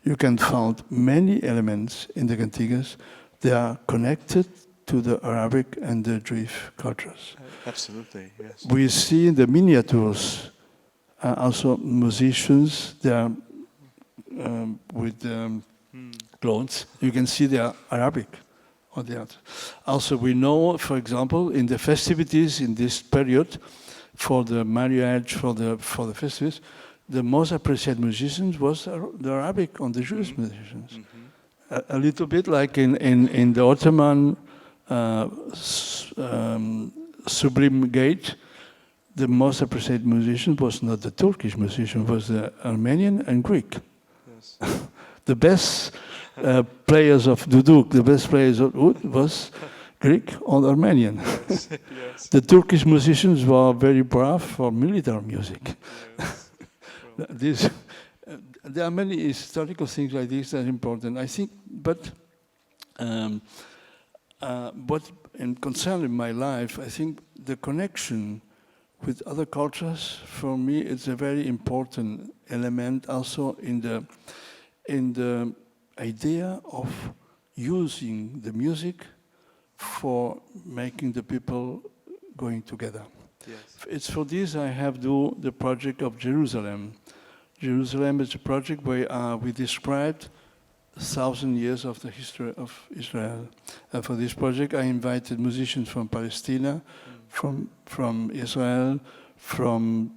you can find many elements in the cantigas that are connected to the Arabic and the Jewish cultures.
Absolutely, yes.
We see in the miniatures also musicians there with clothes. You can see they are Arabic or the other. Also, we know, for example, in the festivities in this period, for the marriage, for the festivities, the most appreciated musicians was the Arabic and the Jewish musicians. a little bit like in the Ottoman Sublime Gate, the most appreciated musician was not the Turkish musician, was the Armenian and Greek.
Yes.
The best players of duduk, the best players of oud was Greek or Armenian.
Yes. Yes.
The Turkish musicians were very brave for military music.
Yes.
This, there are many historical things like this that are important, I think, but what concerning my life, I think the connection with other cultures, for me, it's a very important element also in the idea of using the music for making the people going together.
Yes.
It's for this I have do the project of Jerusalem. Jerusalem is a project where we described 1,000 years of the history of Israel. And for this project, I invited musicians from Palestine, from Israel, from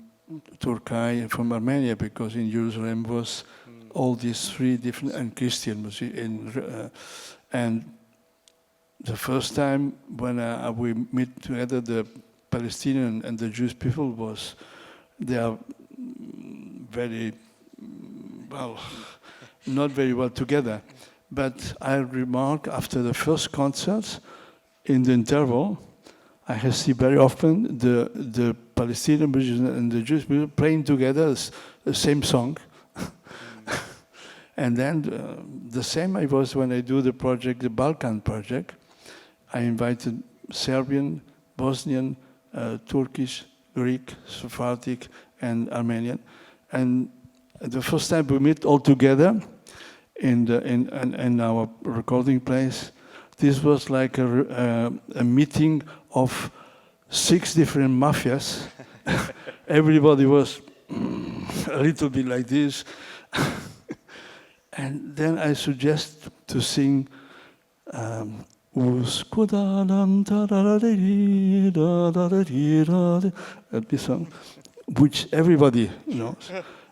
Turkey, and from Armenia, because in Jerusalem was all these three different and Christian music. And the first time when we meet together, the Palestinian and the Jewish people they are very well, not very well together. But I remark after the first concerts, in the interval, I have seen very often the Palestinian musicians and the Jewish musicians playing together the same song. And then the same I was when I do the project, the Balkan project. I invited Serbian, Bosnian, Turkish, Greek, Sephardic, and Armenian. And the first time we meet all together in our recording place, this was like a meeting of 6 different mafias. Everybody was a little bit like this. And then I suggest to sing this song, which everybody knows.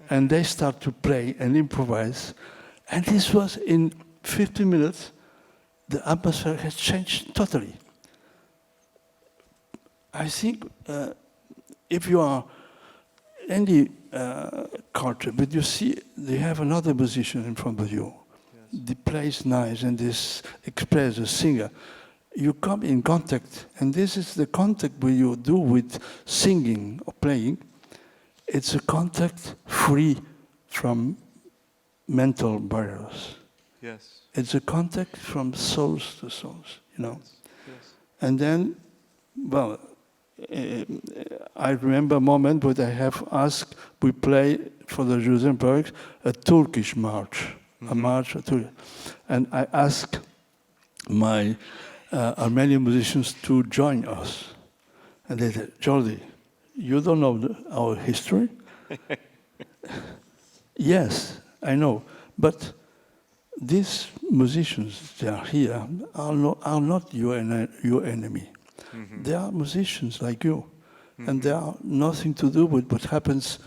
And they start to play and improvise. And this was in 15 minutes, the atmosphere has changed totally. I think if you are any culture, but you see they have another musician in front of you. Yes. They plays nice and this express a singer. You come in contact, and this is the contact where you do with singing or playing. It's a contact free from mental barriers.
Yes.
It's a contact from souls to souls, you know.
Yes. Yes.
And then, well, I remember a moment when I have asked, we play for the Jerusalem project a Turkish march, a march, and I asked my Armenian musicians to join us. And they said, Jordi, you don't know our history? Yes, I know, but these musicians, they are here, are not your enemy. Mm-hmm. They are musicians like you, and they are nothing to do with what happens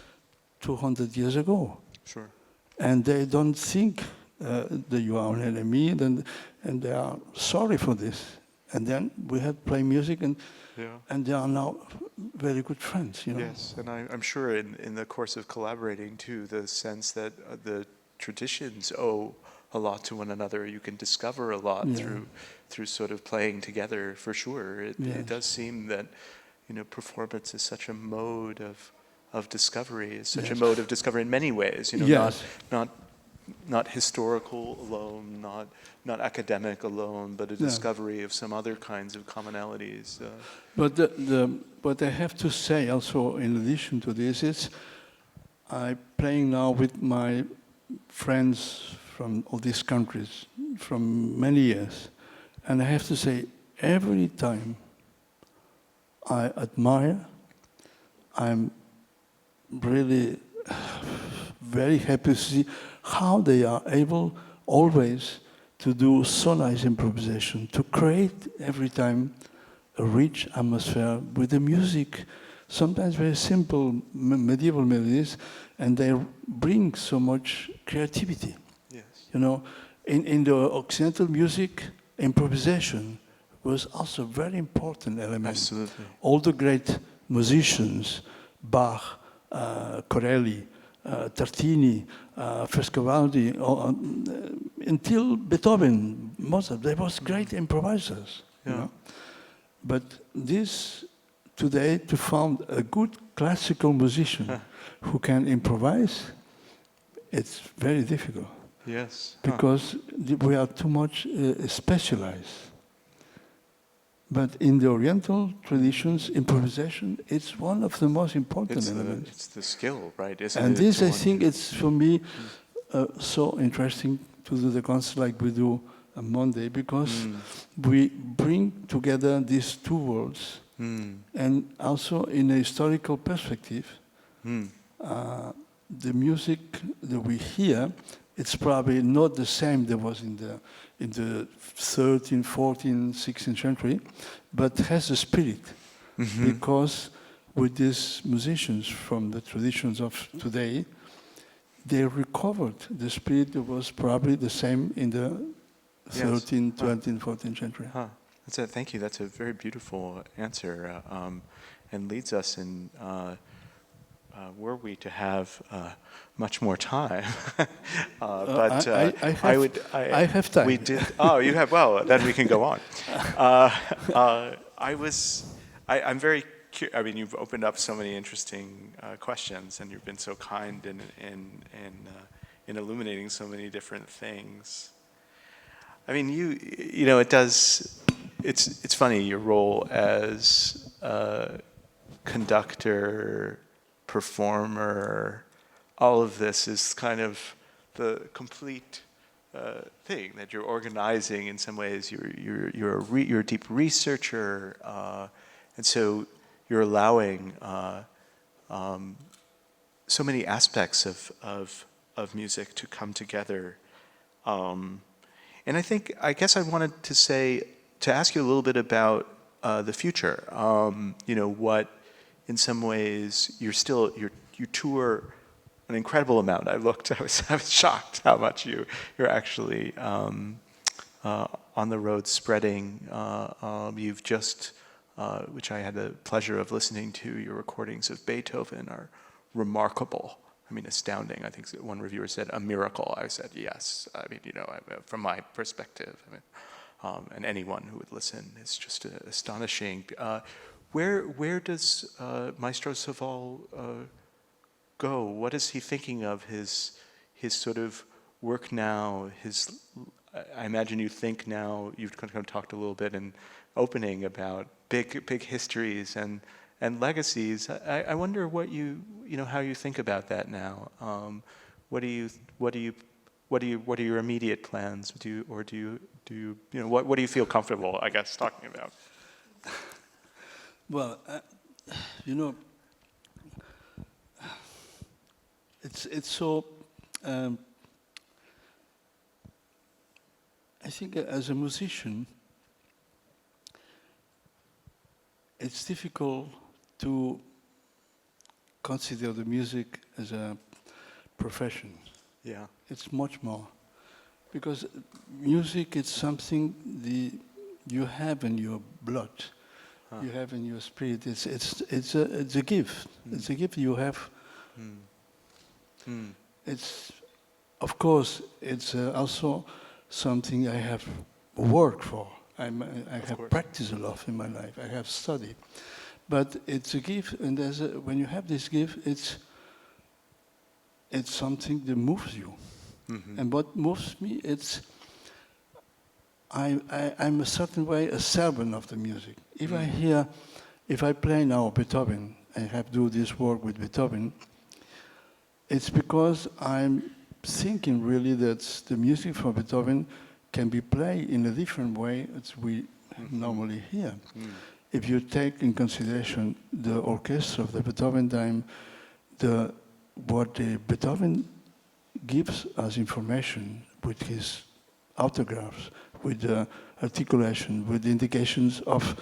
200 years ago.
Sure.
And they don't think that you are an enemy, and they are sorry for this. And then we had play music, and they are now very good friends. You know?
Yes, and I'm sure in the course of collaborating too, the sense that the traditions owe a lot to one another. You can discover a lot through sort of playing together. For sure, it does seem that performance is such a mode of discovery. Is such a mode of discovery in many ways. Not historical alone, not academic alone, but a discovery of some other kinds of commonalities.
But what I have to say also, in addition to this, is I'm playing now with my friends from all these countries from many years, and I have to say, every time I admire, I'm really very happy to see how they are able always to do so nice improvisation, to create every time a rich atmosphere with the music, sometimes very simple medieval melodies, and they bring so much creativity. Yes. In the Occidental music, improvisation was also a very important element.
Absolutely.
All the great musicians, Bach, Corelli, Tartini, Frescobaldi, until Beethoven, Mozart, they was great improvisers.
Yeah.
You know? But this, today, to find a good classical musician who can improvise, it's very difficult.
Yes.
Because we are too much specialized. But in the Oriental traditions, improvisation is one of the most important elements.
It's the skill, right? Isn't
And
it?
this, I think, it's for me so interesting to do the concert like we do on Monday, because we bring together these two worlds, and also in a historical perspective, the music that we hear, it's probably not the same that was in the 13th, 14th, 16th century, but has a spirit, because with these musicians from the traditions of today, they recovered the spirit that was probably the same in the 13th, 12th, 14th century.
Thank you. That's a very beautiful answer, and leads us in. Were we to have much more time, but
I have time.
We did. Oh, you have. Well, then we can go on. I'm very. I mean, you've opened up so many interesting questions, and you've been so kind in illuminating so many different things. I mean, you know, it does. It's funny, your role as conductor, performer, all of this is kind of the complete thing that you're organizing in some ways. You're a deep researcher, and so you're allowing so many aspects of music to come together. And I guess I wanted to ask you a little bit about the future. You know, what, in some ways, you tour an incredible amount. I was shocked how much you're actually on the road spreading. You've just, which I had the pleasure of listening to, your recordings of Beethoven are remarkable. I mean, astounding. I think one reviewer said a miracle. I said yes. I mean, you know, from my perspective, I mean, and anyone who would listen, it's just astonishing. Where does Maestro Savall go? What is he thinking of his sort of work now? I imagine you think now. You've kind of talked a little bit in opening about big histories and legacies. I wonder what how you think about that now. What are your immediate plans? What do you feel comfortable, I guess, talking about?
Well, you know, it's so. I think as a musician, it's difficult to consider the music as a profession.
Yeah.
It's much more. Because music is something you have in your blood, you have in your spirit. It's a gift. It's a gift you have. It's, of course, it's also something I have worked for. I have practiced a lot in my life. I have studied. But it's a gift, and when you have this gift, it's something that moves you. And what moves me, I'm a certain way a servant of the music. If I play now Beethoven, I have to do this work with Beethoven, it's because I'm thinking really that the music from Beethoven can be played in a different way as we normally hear. If you take in consideration the orchestra of the Beethoven time, what Beethoven gives us information with his autographs, with the articulation, with the indications of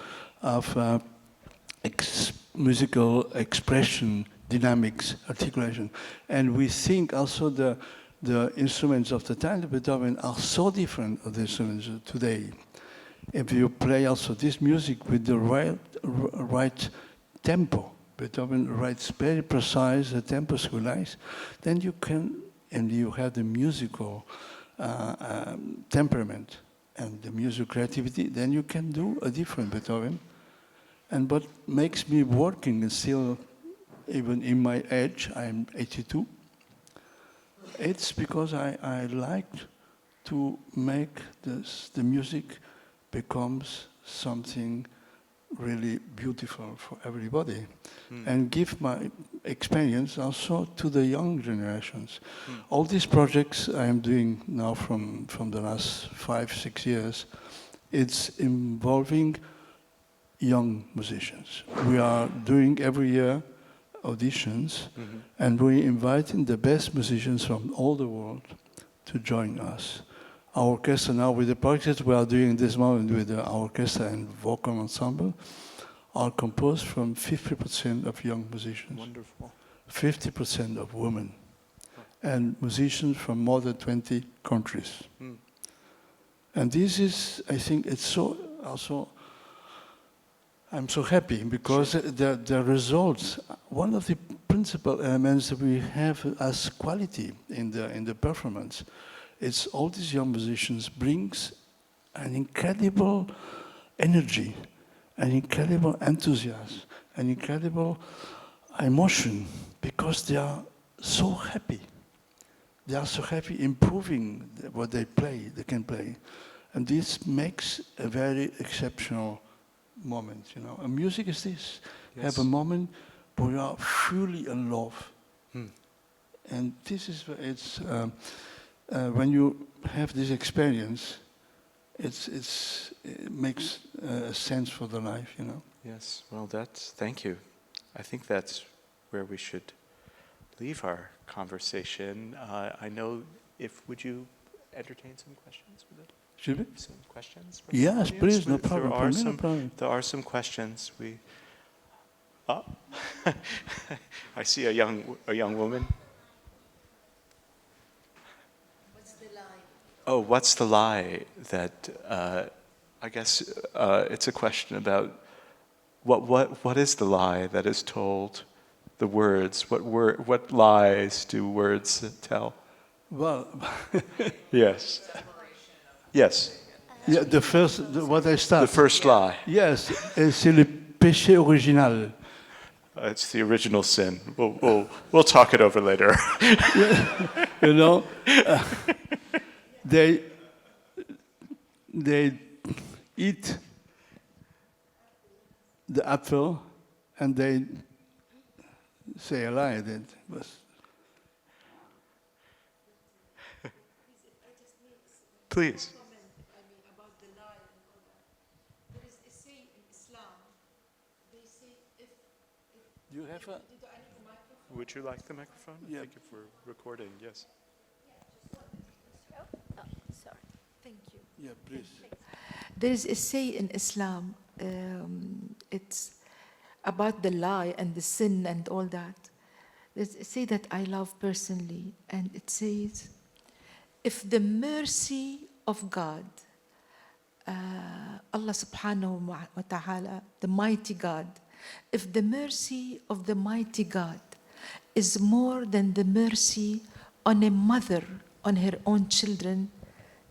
musical expression, dynamics, articulation. And we think also the instruments of the time of Beethoven are so different of the instruments today. If you play also this music with the right tempo, Beethoven writes very precise, the tempo is nice, then you can, and you have the musical temperament and the musical creativity, then you can do a different Beethoven. And what makes me working and still, even in my age, I'm 82, it's because I like to make the music becomes something really beautiful for everybody, and give my experience also to the young generations. All these projects I am doing now from the last 5-6 years, it's involving young musicians. We are doing every year auditions, and we inviting the best musicians from all the world to join us. Our orchestra now, with the projects we are doing this moment with our orchestra and vocal ensemble, are composed from 50% of young musicians.
Wonderful.
50% of women, and musicians from more than 20 countries. And this is, I think, it's so also, I'm so happy because the results, one of the principal elements that we have as quality in the performance, it's all these young musicians brings an incredible energy, an incredible enthusiasm, an incredible emotion, because they are so happy. They are so happy improving what they play, they can play. And this makes a very exceptional moment, you know. And music is this.
Yes.
Have a moment where you are fully in love. And this is, it's, when you have this experience, it makes a sense for the life, you know.
Yes, well, thank you. I think that's where we should leave our conversation. I know would you entertain some questions with it?
Should we?
Some questions from the
Yes,
audience?
please, no
There
problem.
are
No problem.
There are some questions. I see a young woman.
What's the lie?
Oh, what's the lie that? I guess it's a question about what is the lie that is told? The words. What lies do words tell?
Well,
Yes. Yes.
yeah, what I start.
The first lie.
Yes, c'est le péché original.
It's the original sin. We'll talk it over later.
You know, they eat the apple and they say a lie that was.
Please.
About the lie and all that. There is a saying in Islam. They say if
You have a.
I need the microphone.
Would you like the microphone?
Yeah.
Thank you for recording. Yes.
Sorry. Thank you.
Yeah, please.
There is a say in Islam. It's about the lie and the sin and all that. There's a say that I love personally, and it says, if the mercy of God, Allah subhanahu wa ta'ala, the mighty God, if the mercy of the mighty God is more than the mercy on a mother on her own children,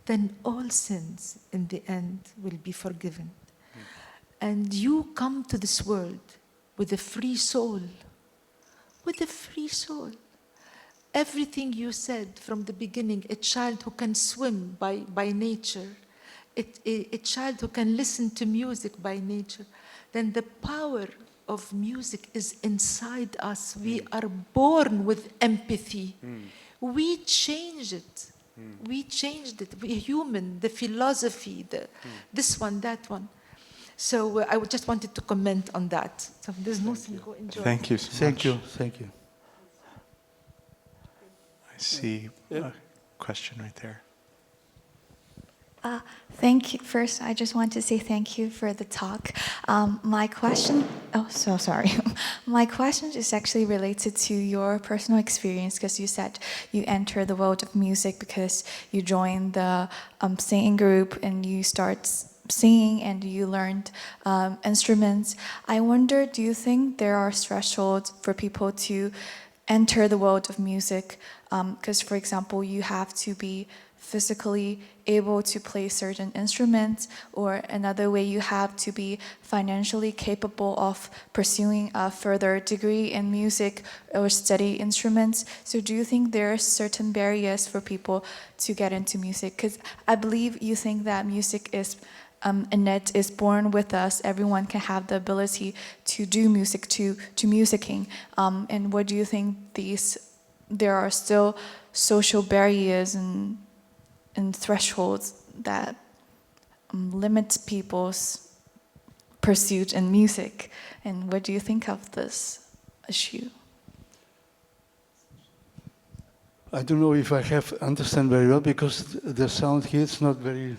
then all sins in the end will be forgiven. And you come to this world with a free soul, with a free soul. Everything you said from the beginning, a child who can swim by nature, a child who can listen to music by nature, then the power of music is inside us. We are born with empathy. We changed it. We changed it. We're human, the philosophy, this one, that one. So I just wanted to comment on that. So there's nothing, go enjoy.
Thank you so much.
Thank you. Thank you.
I see a question right there.
Thank you. First, I just want to say thank you for the talk. My question, My question is actually related to your personal experience, because you said you entered the world of music because you joined the singing group and you start singing and you learned instruments. I wonder, do you think there are thresholds for people to enter the world of music? Because, for example, you have to be physically able to play certain instruments, or another way you have to be financially capable of pursuing a further degree in music or study instruments. So do you think there are certain barriers for people to get into music? Because I believe you think that music is innate, is born with us. Everyone can have the ability to do music, to musicking. And what do you think there are still social barriers and thresholds that limit people's pursuit in music? And what do you think of this issue?
I don't know if I have understand very well, because the sound here is not very.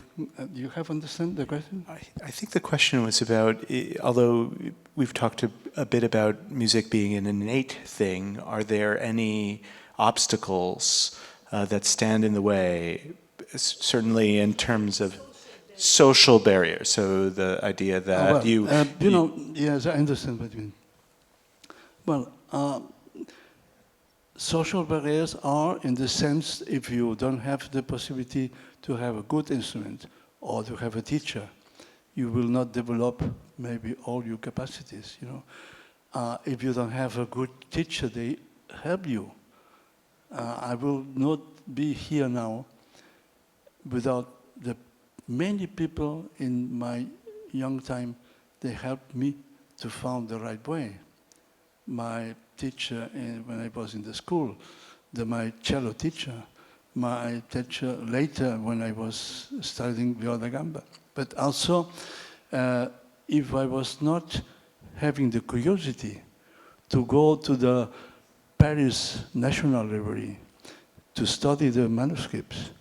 You have understand the question?
I think the question was about, although we've talked a bit about music being an innate thing, are there any obstacles that stand in the way, certainly in terms of social barriers? So the idea that
yes, I understand what you mean. Well, social barriers are in the sense, if you don't have the possibility to have a good instrument or to have a teacher, you will not develop maybe all your capacities, If you don't have a good teacher, they help you. I will not be here now without the many people in my young time. They helped me to find the right way. My teacher when I was in the school, my cello teacher, my teacher later when I was studying viola da gamba. But also, if I was not having the curiosity to go to the Paris National Library to study the manuscripts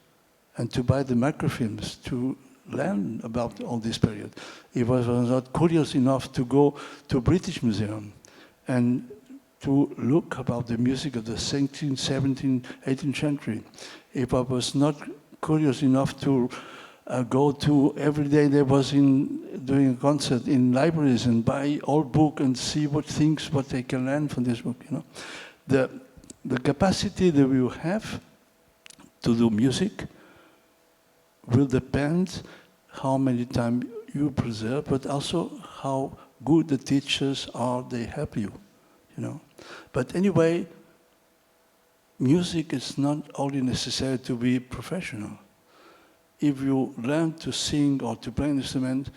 and to buy the microfilms to learn about all this period, if I was not curious enough to go to British Museum and to look about the music of the 16th, 17th, 18th century, if I was not curious enough to go to every day there was doing a concert in libraries and buy old book and see what they can learn from this book, The capacity that we will have to do music will depend how many time you preserve, but also how good the teachers are, they help you, But anyway, music is not only necessary to be professional. If you learn to sing or to play an instrument,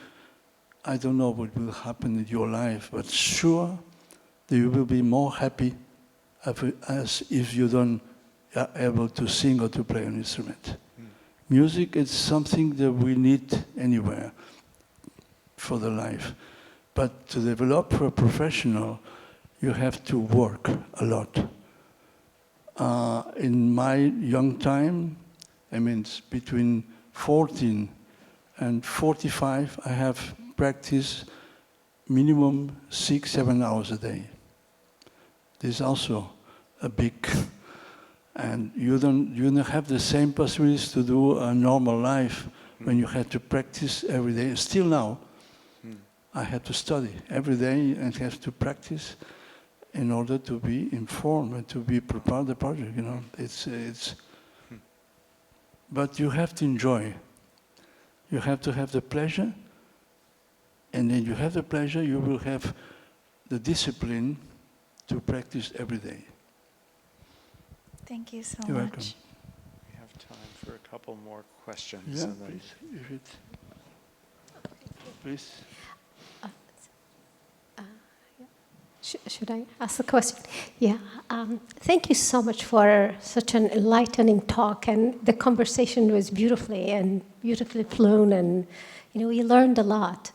I don't know what will happen in your life, but sure that you will be more happy as if you don't are able to sing or to play an instrument. Music is something that we need anywhere for the life. But to develop for a professional, you have to work a lot. In my young time, between 14 and 45, I have practiced minimum 6-7 hours a day. This is also a big, and you don't have the same possibilities to do a normal life when you have to practice every day. Still now, I have to study every day and have to practice in order to be informed and to be prepared the project. But you have to enjoy. You have to have the pleasure, and then you have the pleasure, you will have the discipline to practice every day.
Thank you so
You're
much.
welcome.
We have time for a couple more questions.
Yeah,
and then-
please.
Should I ask a question? Yeah. Thank you so much for such an enlightening talk, and the conversation was beautifully flown, and we learned a lot.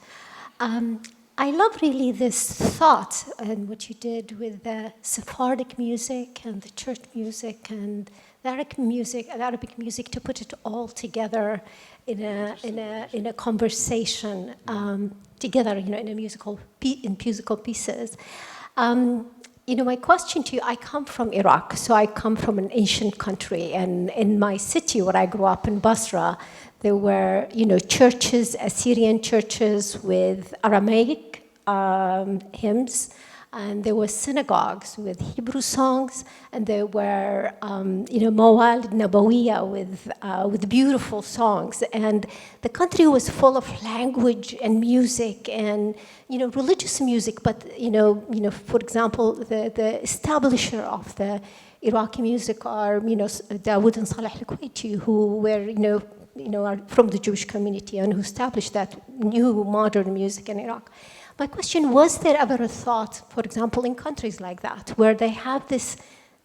I love really this thought and what you did with the Sephardic music and the church music and the Arabic music to put it all together in a conversation together, in a musical pieces. My question to you, I come from Iraq, so I come from an ancient country, and in my city where I grew up in Basra, there were, churches, Assyrian churches with Aramaic hymns, and there were synagogues with Hebrew songs, and there were, Mawalid Nabawiya with beautiful songs, and the country was full of language and music and, religious music. But, for example, the establisher of the Iraqi music are, Dawood and Saleh al-Kuwaiti, who were, are from the Jewish community and who established that new modern music in Iraq. My question, was there ever a thought, for example, in countries like that, where they have this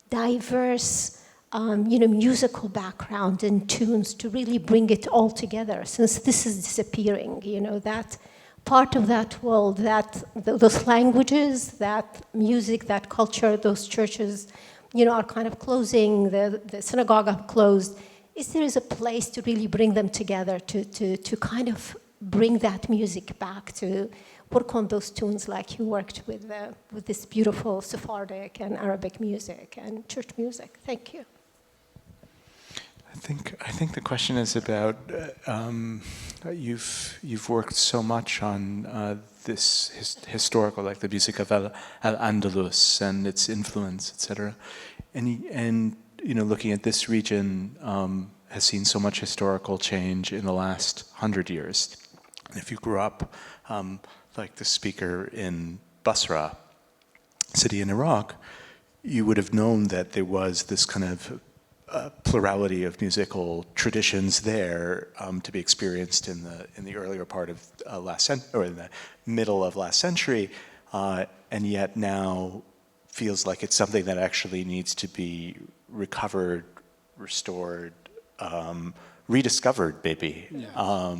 diverse, musical background and tunes to really bring it all together, since this is disappearing, that part of that world, those languages, that music, that culture, those churches, are kind of closing, the synagogue have closed. Is there a place to really bring them together, to kind of bring that music back, to work on those tunes like you worked with this beautiful Sephardic and Arabic music and church music? Thank you.
I think the question is about you've worked so much on this historical, like the music of Al-Andalus and its influence, etc. And looking at this region has seen so much historical change in the last 100 years. And if you grew up like the speaker in Basra, city in Iraq, you would have known that there was this kind of plurality of musical traditions there to be experienced in the earlier part of last century, or in the middle of last century, and yet now feels like it's something that actually needs to be recovered, restored, rediscovered, maybe.
Yeah.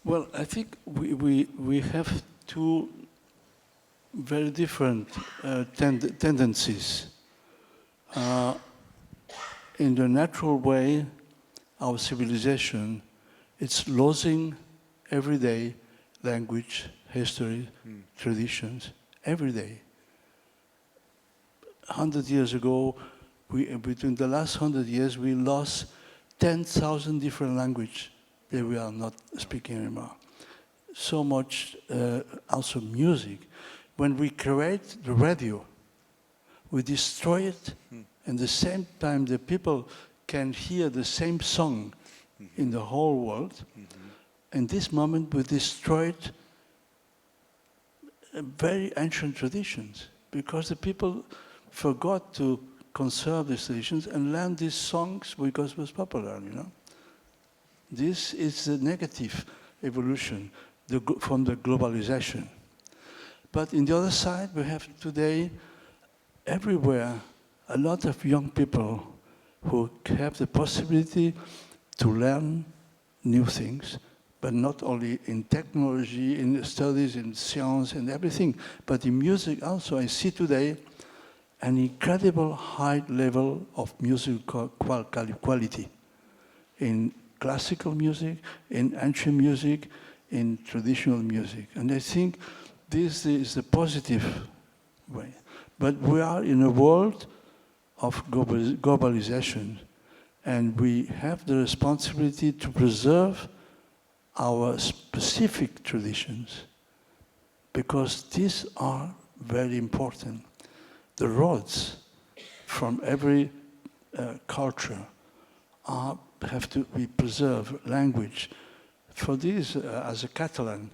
Well, I think we have two very different tendencies. In the natural way, our civilization, it's losing every day language, history, traditions, every day. 100 years ago, between the last 100 years, we lost 10,000 different languages that we are not speaking anymore. So much, also music. When we create the radio, we destroy it, and at the same time the people can hear the same song in the whole world. In this moment, we destroyed very ancient traditions because the people forgot to conserve these traditions and learn these songs because it was popular, This is the negative evolution from the globalization. But in the other side, we have today, everywhere, a lot of young people who have the possibility to learn new things, but not only in technology, in studies, in science, and everything, but in music also. I see today an incredible high level of musical quality in classical music, in ancient music, in traditional music. And I think this is the positive way. But we are in a world of globalization, and we have the responsibility to preserve our specific traditions, because these are very important. The roads from every culture have to be preserved, language. For this, as a Catalan,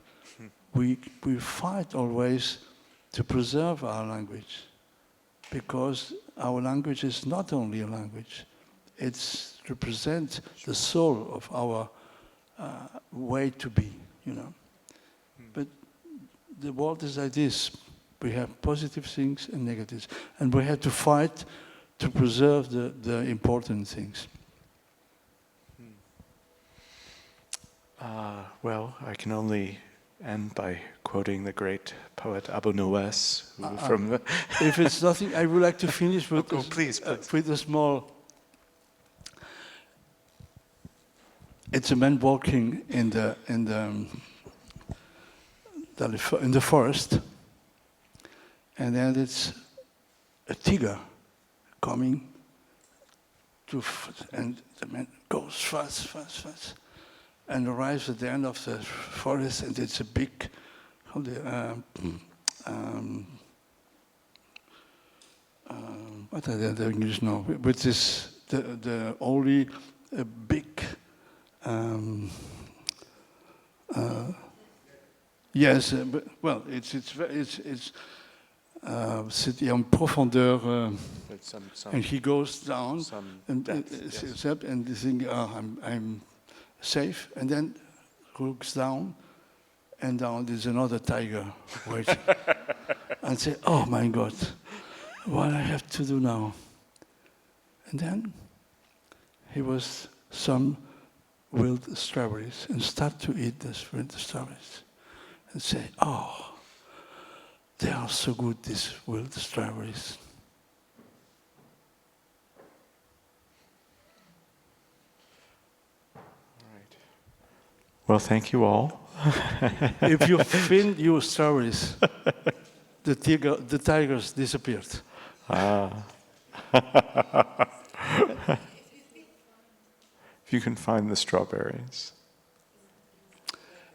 we fight always to preserve our language, because our language is not only a language, it represents the soul of our way to be, But the world is like this. We have positive things and negatives, and we have to fight to preserve the important things.
Well, I can only end by quoting the great poet Abu Nuwas, who from the...
If it's nothing, I would like to finish with,
please.
With a small... It's a man walking in the forest, and then it's a tiger coming and the man goes fast, and arrives at the end of the forest, and it's a big, what are the English now? Which is the only big. Yes, but, well, c'est en profondeur, and he goes down, and and thinking, I'm safe, and then looks down, and down there's another tiger waiting, and say, oh my God, what I have to do now? And then he was some wild strawberries and start to eat these wild strawberries and say, oh, they are so good, these wild strawberries.
Well, thank you all.
If you find your strawberries, the tigers disappeared.
If you can find the strawberries.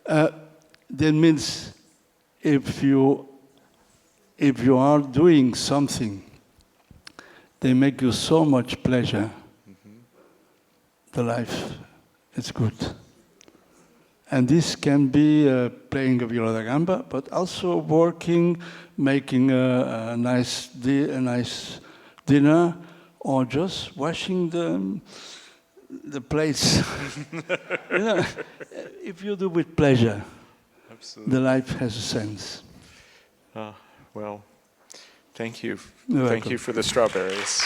That means if you are doing something, they make you so much pleasure. The life is good. And this can be playing a viola da gamba, but also working, making a nice dinner, or just washing the plates. You know, if you do with pleasure,
absolutely,
the life has a sense.
Well, thank you.
You're
Thank
welcome.
you for the strawberries.